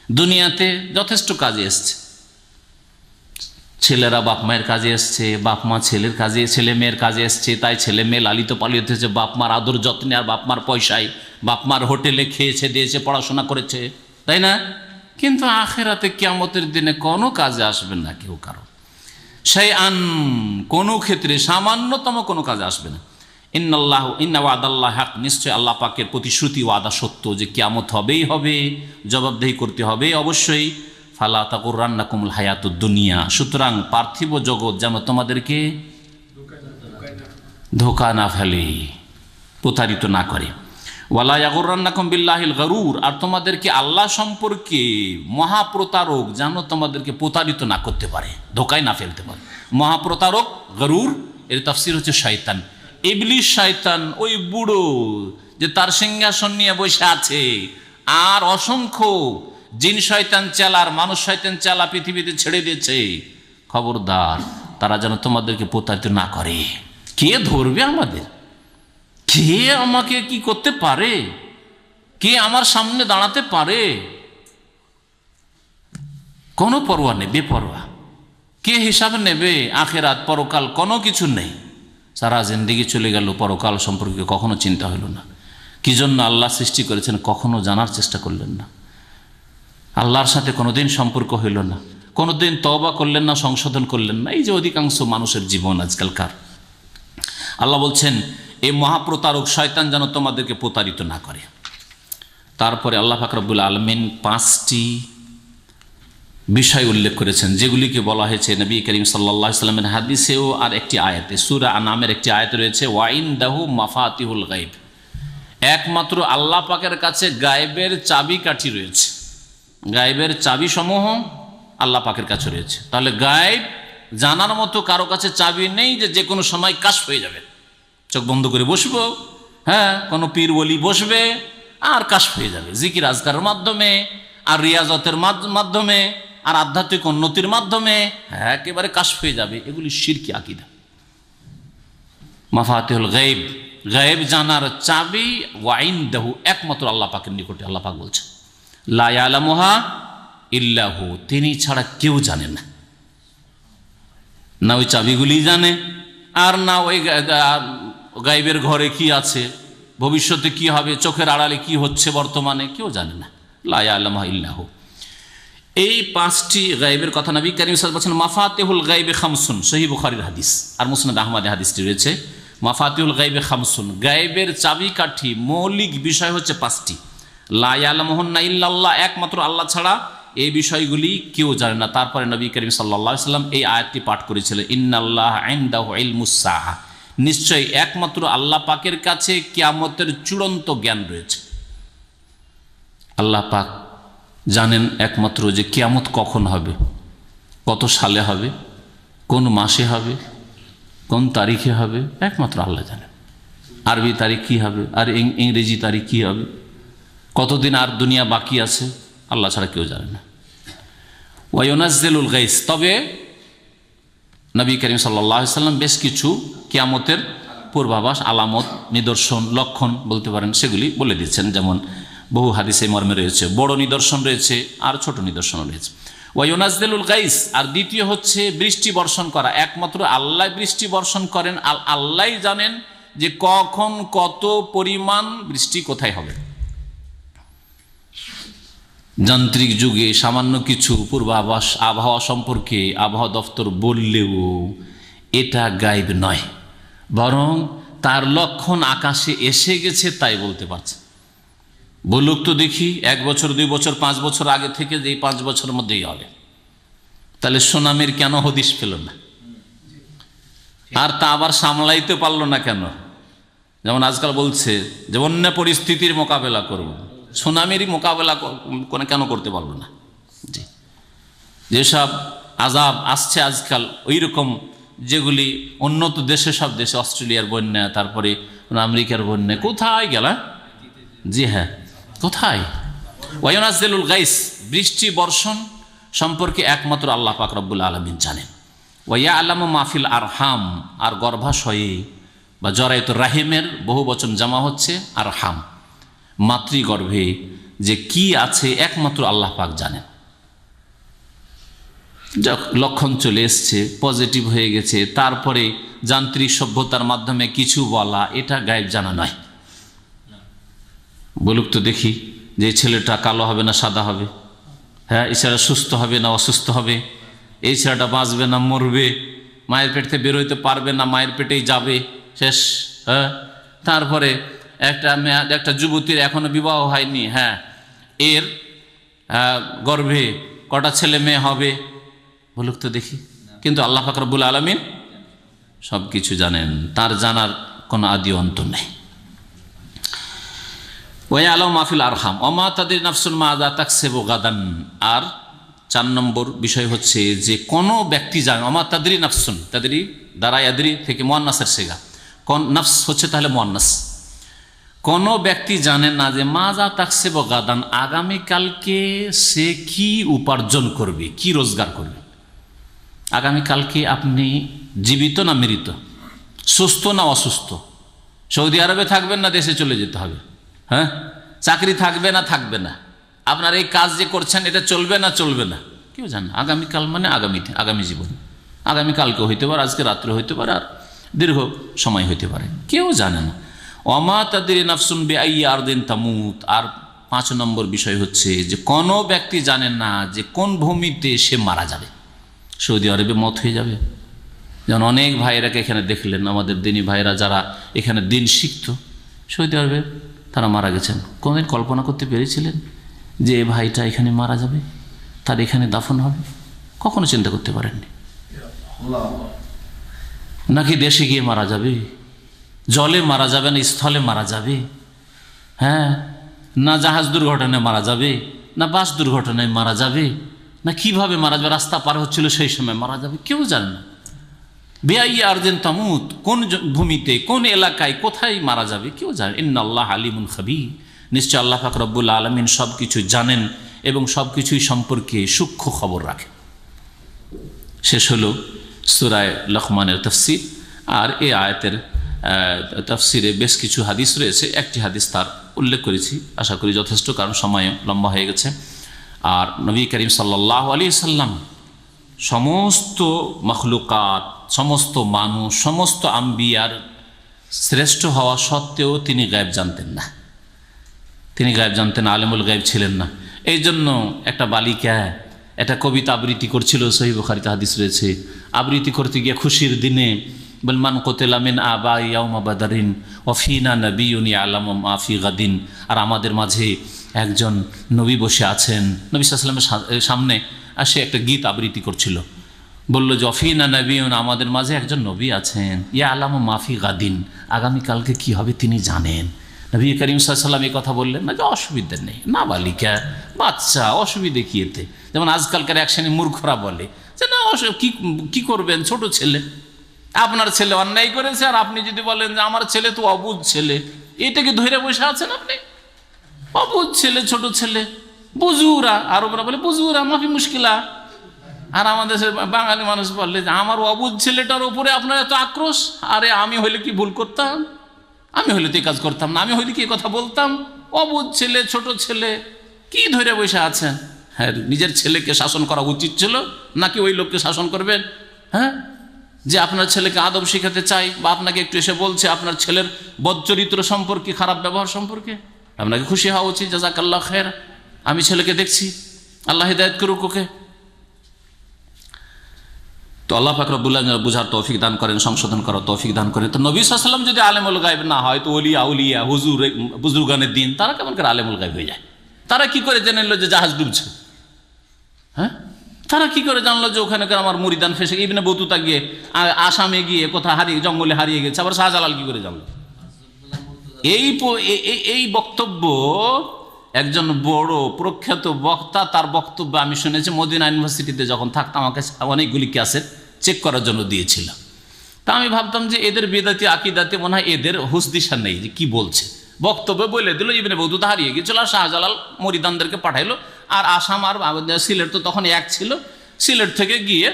দুনিয়াতে যথেষ্ট কাজে এসছে, ছেলেরা বাপ মায়ের কাজে এসছে, বাপ মা ছেলের কাজে, ছেলে মেয়ের কাজে এসছে, তাই ছেলে মেয়ে লালিত পালিত হয়েছে বাপ মার আদর যত্নে আর বাপ মার পয়সায়, বাপ মার হোটেলে খেয়েছে দিয়েছে, পড়াশোনা করেছে, তাই না? কিন্তু আখিরাতে কিয়ামতের দিনে কোনো কাজে আসবে না কেউ কারো, সেই আন কোনো ক্ষেত্রে সামান্যতম কোনো কাজে আসবে না। ইন্নাল্লাহু ইন্না ওয়াদাল্লাহ হক, নিশ্চয় আল্লাহ পাকের প্রতিশ্রুতি ওয়াদা সত্য, যে কিয়ামত হবেই হবে, জবাবদেহি করতে হবে অবশ্যই। ফালা তাগুররান্নাকুমুল হায়াতুদ দুনিয়া, সুতরাং পার্থিব জগৎ যেন তোমাদেরকে ধোঁকা না ফেলে, প্রতারিত না করে। ওয়ালা ইয়াগুররান্নাকুম বিল্লাহিল গরুর, আর তোমাদেরকে আল্লাহ সম্পর্কে মহাপ্রতারক যেন তোমাদেরকে প্রতারিত না করতে পারে, ধোকায় না ফেলতে পারে। মহাপ্রতারক গরুর এর তাফসীর হচ্ছে শয়তান, ইবলিস শয়তান, ওই বুড়ো যে তার সিংহাসন নিয়ে বসে আছে, আর অসংখ্য জিন শয়তান চেলার, মানুষ শয়তান চেলা পৃথিবীতে ছেড়ে দিয়েছে। খবরদার, তারা যেন তোমাদেরকে প্রতারিত না করে। কে ধরবে আমাদের? কে আমাকে কি করতে পারে? কে আমার সামনে দাঁড়াতে পারে? কোনো পরোয়া নেই, বেপরোয়া। কে হিসাব নেবে? আখেরাত পরকাল কোনো কিছু নেই। সারা জিন্দেগি চলে গেল, পরকাল সম্পর্কে কখনো চিন্তা হইল না। কি জন্য আল্লাহ সৃষ্টি করেছেন কখনো জানার চেষ্টা করলেন না। আল্লাহর সাথে কোনোদিন সম্পর্ক হইল না, কোনোদিন তওবা করলেন না, সংশোধন করলেন না। এই যে অধিকাংশ মানুষের জীবন আজকালকার। আল্লাহ বলছেন এই মহাপ্রতারক শয়তান যেন তোমাদেরকে প্রতারিত না করে। তারপরে আল্লাহ পাক রব্বুল আলামিন 5টি বিষয় উল্লেখ করেছেন, যেগুলিকে বলা হয়েছে নবী করিম সাল্লাল্লাহু আলাইহি ওয়াসাল্লামের হাদিসেও আর একটি আয়াতে। সূরা আনামের একটি আয়াতে রয়েছে, ওয়াইনদাহু মাফাতিহুল গায়ব, একমাত্র আল্লাহ পাকের কাছে গায়েবের চাবিকাঠি রয়েছে। গায়েবের চাবি সমূহ আল্লাহ পাকের কাছে রয়েছে। তাহলে গায়েব জানার মতো কারো কাছে চাবি নেই, যে কোনো সময় কাশফ হয়ে যাবে। চোখ বন্ধ করে বসবো, হ্যাঁ, কোনো পীর ওলি বসবে আর কাশফ হয়ে যাবে, জিকির আজকারের মাধ্যমে আর রিয়াজতের মাধ্যমে আর আধ্যাত্মিক উন্নতির মাধ্যমে একেবারে কাশফ হয়ে যাবে। এগুলি শিরকি আকীদা। মাফাতিহুল গায়ব, গায়েব জানার চাবি ওয়াইনদাহু, একমাত্র আল্লাহ পাকের নিকটে। আল্লাহ পাক বলছেন লা ইয়ালামুহা ইল্লাহু, তিনি ছাড়া কেউ জানে না। না ওই চাবিগুলি জানে, আর না ওই গায়েবের ঘরে কি আছে, ভবিষ্যতে কি হবে, চোখের আড়ালে কি হচ্ছে বর্তমানে, কেউ জানে না। লা ইয়ালামুহা ইল্লাহু। এই 5টি গায়েবের কথা নবী কারীম সাল্লাল্লাহু আলাইহি ওয়াসাল্লাম মাফাতিহুল গায়বে খামসুন, সহিহ বুখারীর হাদিস আর মুসনাদ আহমদে হাদিসটি রয়েছে। মাফাতিহুল গায়বে খামসুন, গায়েবের চাবিকাঠি মৌলিক বিষয় হচ্ছে 5টি। লা ইয়ালামুহুন্না ইল্লাল্লাহ, একমাত্র আল্লাহ ছাড়া এই বিষয়গুলি কেউ জানে না। তারপরে নবী করিম সাল্লাল্লাহু আলাইহি ওয়াসাল্লাম এই আয়াতটি পাঠ করেছিলেন, ইন্নাল্লাহা ইনদাহু ইলমুস সাআহ, নিশ্চয়ই একমাত্র আল্লাহ পাকের কাছে কিয়ামতের চূড়ান্ত জ্ঞান রয়েছে। আল্লাহ পাক জানেন একমাত্র যে কিয়ামত কখন হবে, কত সালে হবে, কোন মাসে হবে, কোন তারিখে হবে, একমাত্র আল্লাহ জানেন। আরবি তারিখ কী হবে আর ইংরেজি তারিখ কী হবে, কতদিন আর দুনিয়া বাকি আছে, আল্লাহ ছাড়া কেউ জানে না। ওয়ায়ুনাজ্জিলুল গাইস, তবে নবী করিম সাল্লাল্লাহু আলাইহি ওয়াসাল্লাম বেশ কিছু কিয়ামতের পূর্বাভাস, আলামত, নিদর্শন, লক্ষণ বলতে পারেন, সেগুলি বলে দিচ্ছেন। যেমন বহু হাদিসে মর্মে রয়েছে, বড় নিদর্শন রয়েছে আর ছোট নিদর্শনও রয়েছে। ওয়ায়ুনাজ্জিলুল গাইস, আর দ্বিতীয় হচ্ছে বৃষ্টি বর্ষণ করা। একমাত্র আল্লাহ বৃষ্টি বর্ষণ করেন, আল্লাহ জানেন যে কখন কত পরিমাণ বৃষ্টি কোথায় হবে। যান্ত্রিক যুগে সামান্য কিছু পূর্বাভাস আবহাওয়া সম্পর্কে আবহাওয়া দফতর বললেও এটা গায়েব নয়। বরং তার লক্ষণ আকাশে এসে গেছে তাই বলতে পারছে। বলুক তো দেখি 1 বছর 2 বছর 5 বছর আগে থেকে যে 5 বছরের মধ্যেই হবে, তাহলে সুনামির কেন হদিস পেল না? আর তা আবার সামলাইতে পারলো না কেন? যেমন আজকাল বলছে যে অন্য পরিস্থিতির মোকাবেলা করব, সুনামিরই মোকাবেলা কেন করতে পারলো না? জি, যেসব আযাব আসছে আজকাল ওই রকম, যেগুলি উন্নত দেশে, সব দেশে, অস্ট্রেলিয়ার বন্যা, তারপরে আমেরিকার বন্যা, কোথায় গেল? জি হ্যাঁ, কোথায়? ওয়ায়ুনাজ্জিলুল গাইস, বৃষ্টি বর্ষণ সম্পর্কে একমাত্র আল্লাহ পাক রব্বুল আলামিন জানেন। ওয়ায়ালামু মাফিল আরহাম, আর গর্ভাশয়ে বা জরায়তুর রাহিমের বহু বচন জামা হচ্ছে আরহাম, মাতৃগর্ভে যে কি আছে একমাত্র আল্লাহ পাক জানেন। লক্ষণ চলে এসছে, পজিটিভ হয়ে গেছে, তারপরে যান্ত্রিক সভ্যতার মাধ্যমে কিছু বলা, এটা গায়েব জানা নয়। বলুক তো দেখি যে ছেলেটা কালো হবে না সাদা হবে, হ্যাঁ, এই ছেলেটা সুস্থ হবে না অসুস্থ হবে, এই ছেলেটা বাঁচবে না মরবে, মায়ের পেট থেকে বের হইতে পারবে না, মায়ের পেটেই যাবে, শেষ। হ্যাঁ, তারপরে একটা যুবতীর এখনো বিবাহ হয়নি, হ্যাঁ, এর গর্ভে কটা ছেলে মেয়ে হবে, বলুক তো দেখি। কিন্তু আল্লাহ পাক রব্বুল আলামিন সব কিছু জানেন, তার জানার কোনো আদি অন্ত নেই। ওয়ায়ালামু মাফিল আরহাম ওমা তাদরি নাফসুন মাযা তাকসিবু গাদান। আর 4 নম্বর বিষয় হচ্ছে যে কোনো ব্যক্তি জানে, ওমা তাদরি নাফসুন, তাদরি দ্বারা ইয়াদরি থেকে মুয়ান্নাসের সেগা, কোন নাফস হচ্ছে তাহলে মুয়ান্নাস। কোনো ব্যক্তি জানে না যে মাযা তাকসিবু গাদান, আগামীকালকে সে কি উপার্জন করবে, কি রোজগার করবে। আগামীকালকে আপনি জীবিত না মৃত, সুস্থ না অসুস্থ, সৌদি আরবে থাকবেন না দেশে চলে যেতে হবে, হ্যাঁ, চাকরি থাকবে না থাকবে না, আপনার এই কাজ যে করছেন এটা চলবে না চলবে না, কেউ জানে না। আগামীকাল মানে আগামী জীবন, আগামীকালকে হইতে পারে, আজকে রাত্রে হইতে পারে, আর দীর্ঘ সময় হইতে পারে, কেউ জানে না। ওমা তাদরি নাফসুন বিআইয়ি আরদিন তামুত। আর 5 নম্বর বিষয় হচ্ছে যে কোনো ব্যক্তি জানে না যে কোন ভূমিতে সে মারা যাবে। সৌদি আরবে মত হয়ে যাবে, যেমন অনেক ভাইয়েরাকে এখানে দেখলেন, আমাদের দিনী ভাইয়েরা যারা এখানে দিন শিখত সৌদি আরবে, তারা মারা গেছেন। কোনদিন কল্পনা করতে পেরেছিলেন যে এই ভাইটা এখানে মারা যাবে, তার এখানে দাফন হবে? কখনো চিন্তা করতে পারেননি। নাকি দেশে গিয়ে মারা যাবে, জলে মারা যাবে, না স্থলে মারা যাবে, হ্যাঁ, না জাহাজ দুর্ঘটনায় মারা যাবে, না বাস দুর্ঘটনায় মারা যাবে, না কিভাবে মারা যাবে, রাস্তা পার হচ্ছিল সেই সময় মারা যাবে, কেউ জানে না। বিআইয়ি আরদিন তামুত, কোন ভূমিতে, কোন এলাকায়, কোথায় মারা যাবে কেউ জানে। ইন্নাল্লাহ আলিমুন খাবীর, নিশ্চয় আল্লাহ পাক রব্বুল আলামিন সব কিছু জানেন এবং সব কিছুই সম্পর্কে সূক্ষ্ম খবর রাখেন। শেষ হলো সূরা লুকমানের তাফসীর। আর এই আয়াতের তাফসীরে বেশ কিছু হাদিস রয়েছে, একটি হাদিস তার উল্লেখ করেছি, আশা করি যথেষ্ট, কারণ সময় লম্বা হয়ে গেছে। আর নবী করিম সাল্লাল্লাহু আলাইহি সাল্লাম সমস্ত মখলুকাত, সমস্ত মানুষ, সমস্ত আম্বিয়ার শ্রেষ্ঠ হওয়া সত্ত্বেও তিনি গায়েব জানতেন না। তিনি গায়েব জানতেন, আলেমুল গায়েব ছিলেন না। এই জন্য একটা বালিকা একটা কবিতা আবৃত্তি করছিল, সহিহ বুখারীতে হাদিস রয়েছে। আবৃত্তি করতে গিয়ে খুশির দিনে বল মান কুতিলা মিন আবা ইয়াউমা বাদরিন ওয়া ফিনা নাবিয়্যুন ইয়ালামু মা ফি গাদিন। আর আমাদের মাঝে একজন নবী বসে আছেন, নবী সাল্লাল্লাহু আলাইহি ওয়াসাল্লামের সামনে, আর সে একটা গীত আবৃত্তি করছিল, বলল যে অফিনা নবিয়ুন, আমাদের মাঝে একজন নবী আছেন, ইয়ালামু মা ফি গাদিন, আগামীকালকে কি হবে তিনি জানেন। নবী করিম সাল্লাল্লাহু আলাইহি ওয়াসাল্লাম এই কথা বললেন না যে অসুবিধা নেই, না বালিকা বাচ্চা, অসুবিধে কি এতে? যেমন আজকালকার এক শ্রেণী মূর্খরা বলে যে না কি করবেন, ছোট ছেলে, আপনার ছেলে অন্যায় করেছে, আর আপনি যদি বলেন যে আমার ছেলে তো অবুঝ ছেলে, এটাকে ধরে বসে আছেন আপনি, অবুঝ ছেলে, ছোট ছেলে, বুজুরা, আরবরা বলে বুজুরা মাফি মুশকিলা। আর আমাদের বাঙালি মানুষ বললে যে আমার অবুঝ ছেলেটার উপরে আপনার এত আক্রোশ, আরে আমি হইলে কি ভুল করতাম, আমি হইলে তো এই কাজ করতাম না, আমি হইলে কি কথা বলতাম, অবুঝ ছেলে, ছোট ছেলে, কি ধরে বসে আছেন? হ্যাঁ, নিজের ছেলেকে শাসন করা উচিত ছিল, নাকি ওই লোককে শাসন করবেন? হ্যাঁ, যে আপনার ছেলেকে আদব শিখাতে চাই, বা আপনাকে একটু এসে বলছে আপনার ছেলের বদচরিত্র সম্পর্কে, খারাপ ব্যবহার সম্পর্কে, আপনাকে খুশি হওয়া উচিত, জাযাকাল্লাহ খায়র, আমি ছেলেকে দেখছি, আল্লাহ হিদায়াত করুক ওকে। তো আল্লাহ পাক রব্বুল আলামিন বুঝার তৌফিক দান করেন, সংশোধন করার তৌফিক দান করেন। তো নবী সাল্লাল্লাহু আলাইহি ওয়াসাল্লাম যদি আলেমুল গায়ব না হয়, তো ওলিয়া আউলিয়া হুজুর বুজুর্গানের দিন তারা কেমন করে আলেমুল গায়ব হয়ে যায়? তারা কি করে জেনে নিল যে জাহাজ ডুবছে? হ্যাঁ, তারা কি করে জানলো যে ওখানে আমার মুরিদান ফেসে ইবনে বতুতা গিয়ে আসামে গিয়ে কোথায় হারিয়ে, জঙ্গলে হারিয়ে গেছে? আবার শাহজালাল কি করে জানলো? এই বক্তব্য একজন বড় প্রখ্যাত বক্তা, তার বক্তব্য আমি শুনেছি মদিনা ইউনিভার্সিটিতে যখন থাকতাম, আমাকে অনেকগুলি ক্যাসেট চেক করার জন্য দিয়েছিল। তা আমি ভাবতাম যে এদের বেদাতি আকিদাতে মনে হয় এদের হুঁশ দিশা নেই যে কি বলছে। বক্তব্য বলে দিল ইবনে বতুতা হারিয়ে গিয়েছিল আর শাহজালাল মরিদানদেরকে পাঠাইলো, আর আসাম আর সিলেট তো তখন এক ছিল, সিলেট থেকে গিয়ে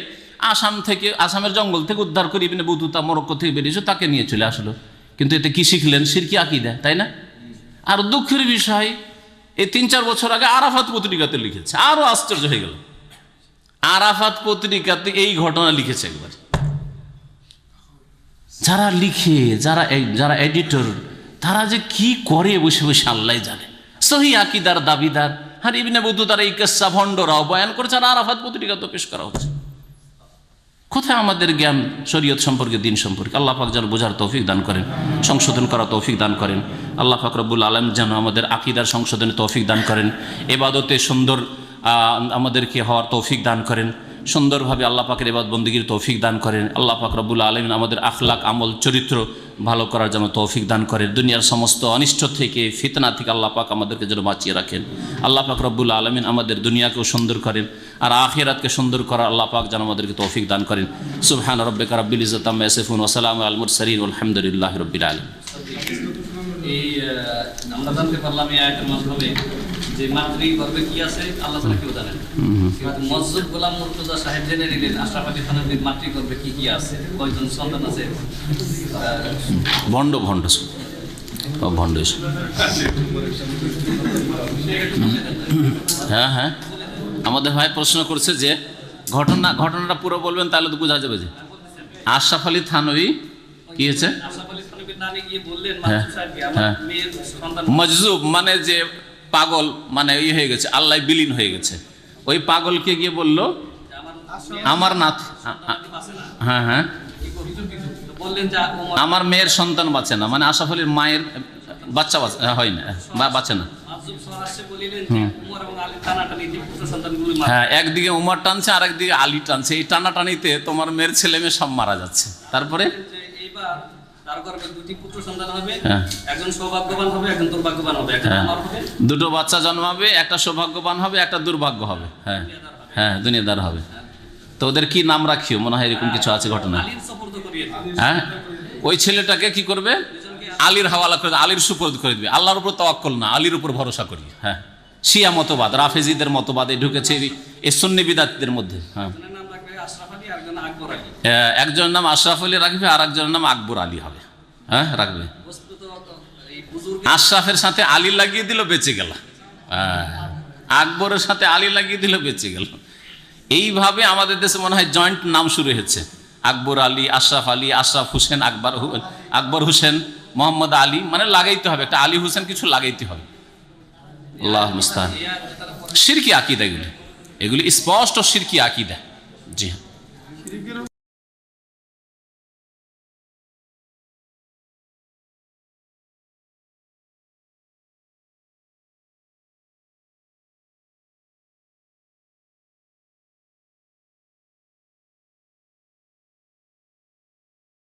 আসামের জঙ্গল থেকে উদ্ধার করে ইবনে বতুতা মরক্কো থেকে বেরিয়েছে, তাকে নিয়ে চলে আসলো। কিন্তু এতে কি শিখলেন? শিরকি আকীদা, তাই না? আর দুঃখের বিষয়, এই 3-4 বছর আগে আরাফাত পত্রিকাতে লিখেছে, আরো আশ্চর্য হয়ে গেল। আরাফাত পত্রিকাতে এই ঘটনা লিখেছে একবার। যারা লিখে, যারা এডিটর, তারা যে কি করে বসে বসে আল্লাহ জানে। সহি আকীদার দাবিদার আর ইবনে বতুতার এই কিসসা ভণ্ডরাও বয়ান করেছে, আর আরাফাত পত্রিকা তো পেশ করা হচ্ছে। কোথায় আমাদের জ্ঞান শরীয়ত সম্পর্কে, দিন সম্পর্কে? আল্লাহ পাক যেন বোঝার তৌফিক দান করেন, সংশোধন করার তৌফিক দান করেন। আল্লাহ পাক রব্বুল আলামিন যেন আমাদের আকীদার সংশোধনে তৌফিক দান করেন, ইবাদতে সুন্দর আমাদেরকে হওয়ার তৌফিক দান করেন, সুন্দরভাবে আল্লাহ পাকের ইবাদত বন্দেগীর তৌফিক দান করেন। আল্লাহ পাক রব্বুল আলামিন আমাদের আখলাক, আমল, চরিত্র ভালো করার জন্য তৌফিক দান করেন। দুনিয়ার সমস্ত অনিষ্ট থেকে, ফিতনা থেকে আল্লাহ পাক আমাদেরকে যেন বাঁচিয়ে রাখেন। আল্লাহ পাক রব্বুল আলামিন আমাদের দুনিয়াকেও সুন্দর করেন, আর আখিরাতকে সুন্দর করার আল্লাহ পাক যেন আমাদেরকে তৌফিক দান করেন। সুবহান রাব্বিকা রাব্বিল ইজ্জাতি আম্মা ইয়াসিফুন ওয়া সালামুন আলাল মুরসালিন ওয়ালহামদুলিল্লাহি রাব্বিল আলামিন। এই আমরা জানতে পারলাম এই আয়াতের মাধ্যমে যে মাতৃ গর্ভে কি আছে আল্লাহ তাআলা কেউ জানেন। মসজিদ গোলাম মুর্তজা সাহেব জেনে নিলেন আশরাফ আলী থানভীর মাতৃ গর্ভে কি কি আছে, কয়জন সন্তান আছে। ভণ্ড হ্যাঁ হ্যাঁ, আমাদের ভাই প্রশ্ন করছে যে ঘটনাটা পুরো বলবেন, তাহলে তো বোঝা যাবে যে আশরাফ আলী থানভী কি হয়েছে। মজজুব মানে যে পাগল, মানে ইয়ে হয়ে গেছে, আল্লাহ বিলীন হয়ে গেছে। ওই পাগলকে গিয়ে বলল আমার নাত, হ্যাঁ হ্যাঁ, আমার মেয়ের সন্তান বাঁচে না, মানে আশরাফ আলীর মায়ের বাচ্চা হয় না, বাঁচে না। হ্যাঁ, একদিকে উমর টানছে আর একদিকে আলী টানছে, এই টানাটানিতে তোমার মেয়ের ছেলে মেয়ে সব মারা যাচ্ছে। তারপরে দুটো বাচ্চা জন্মাবে, একটা সৌভাগ্যবান হবে, একটা দুর্ভাগ্য হবে। হ্যাঁ হ্যাঁ, দুনিয়াদার হবে। তো ওদের কি নাম রাখিও? মনে হয় এরকম কিছু আছে ঘটনা। হ্যাঁ, ওই ছেলেটাকে কি করবে? আলীর হাওয়ালা করে, আলীর সুপর্দ করে দিবে। আল্লাহর উপর তাওয়াক্কুল না, আলীর উপর ভরসা করি। হ্যাঁ, শিয়া মতবাদ, রাফেজিদের মতবাদে ঢুকেছে এই সুন্নি বিদাতদের মধ্যে। হ্যাঁ, একজনের নাম আশরাফ আলী রাখবে, আর একজনের নাম আকবর আলী হবে। হ্যাঁ, রাখবে। আশরাফের সাথে আলী লাগিয়ে দিল, বেঁচে গেল। আকবরের সাথে আলী লাগিয়ে দিল, বেঁচে গেল। এইভাবে আমাদের দেশে মনে হয় জয়েন্ট নাম শুরু হয়েছে, আকবর আলী, আশরাফ আলী, আশরাফ হোসেন, আকবর হোসেন, মোহাম্মদ আলী, মানে লাগাইতে হবে একটা আলী হোসেন, কিছু লাগাইতে হবে। আল্লাহ মুস্তাআন। শিরকি আকীদা এগুলি স্পষ্ট শিরকি আকীদা। জি হ্যাঁ।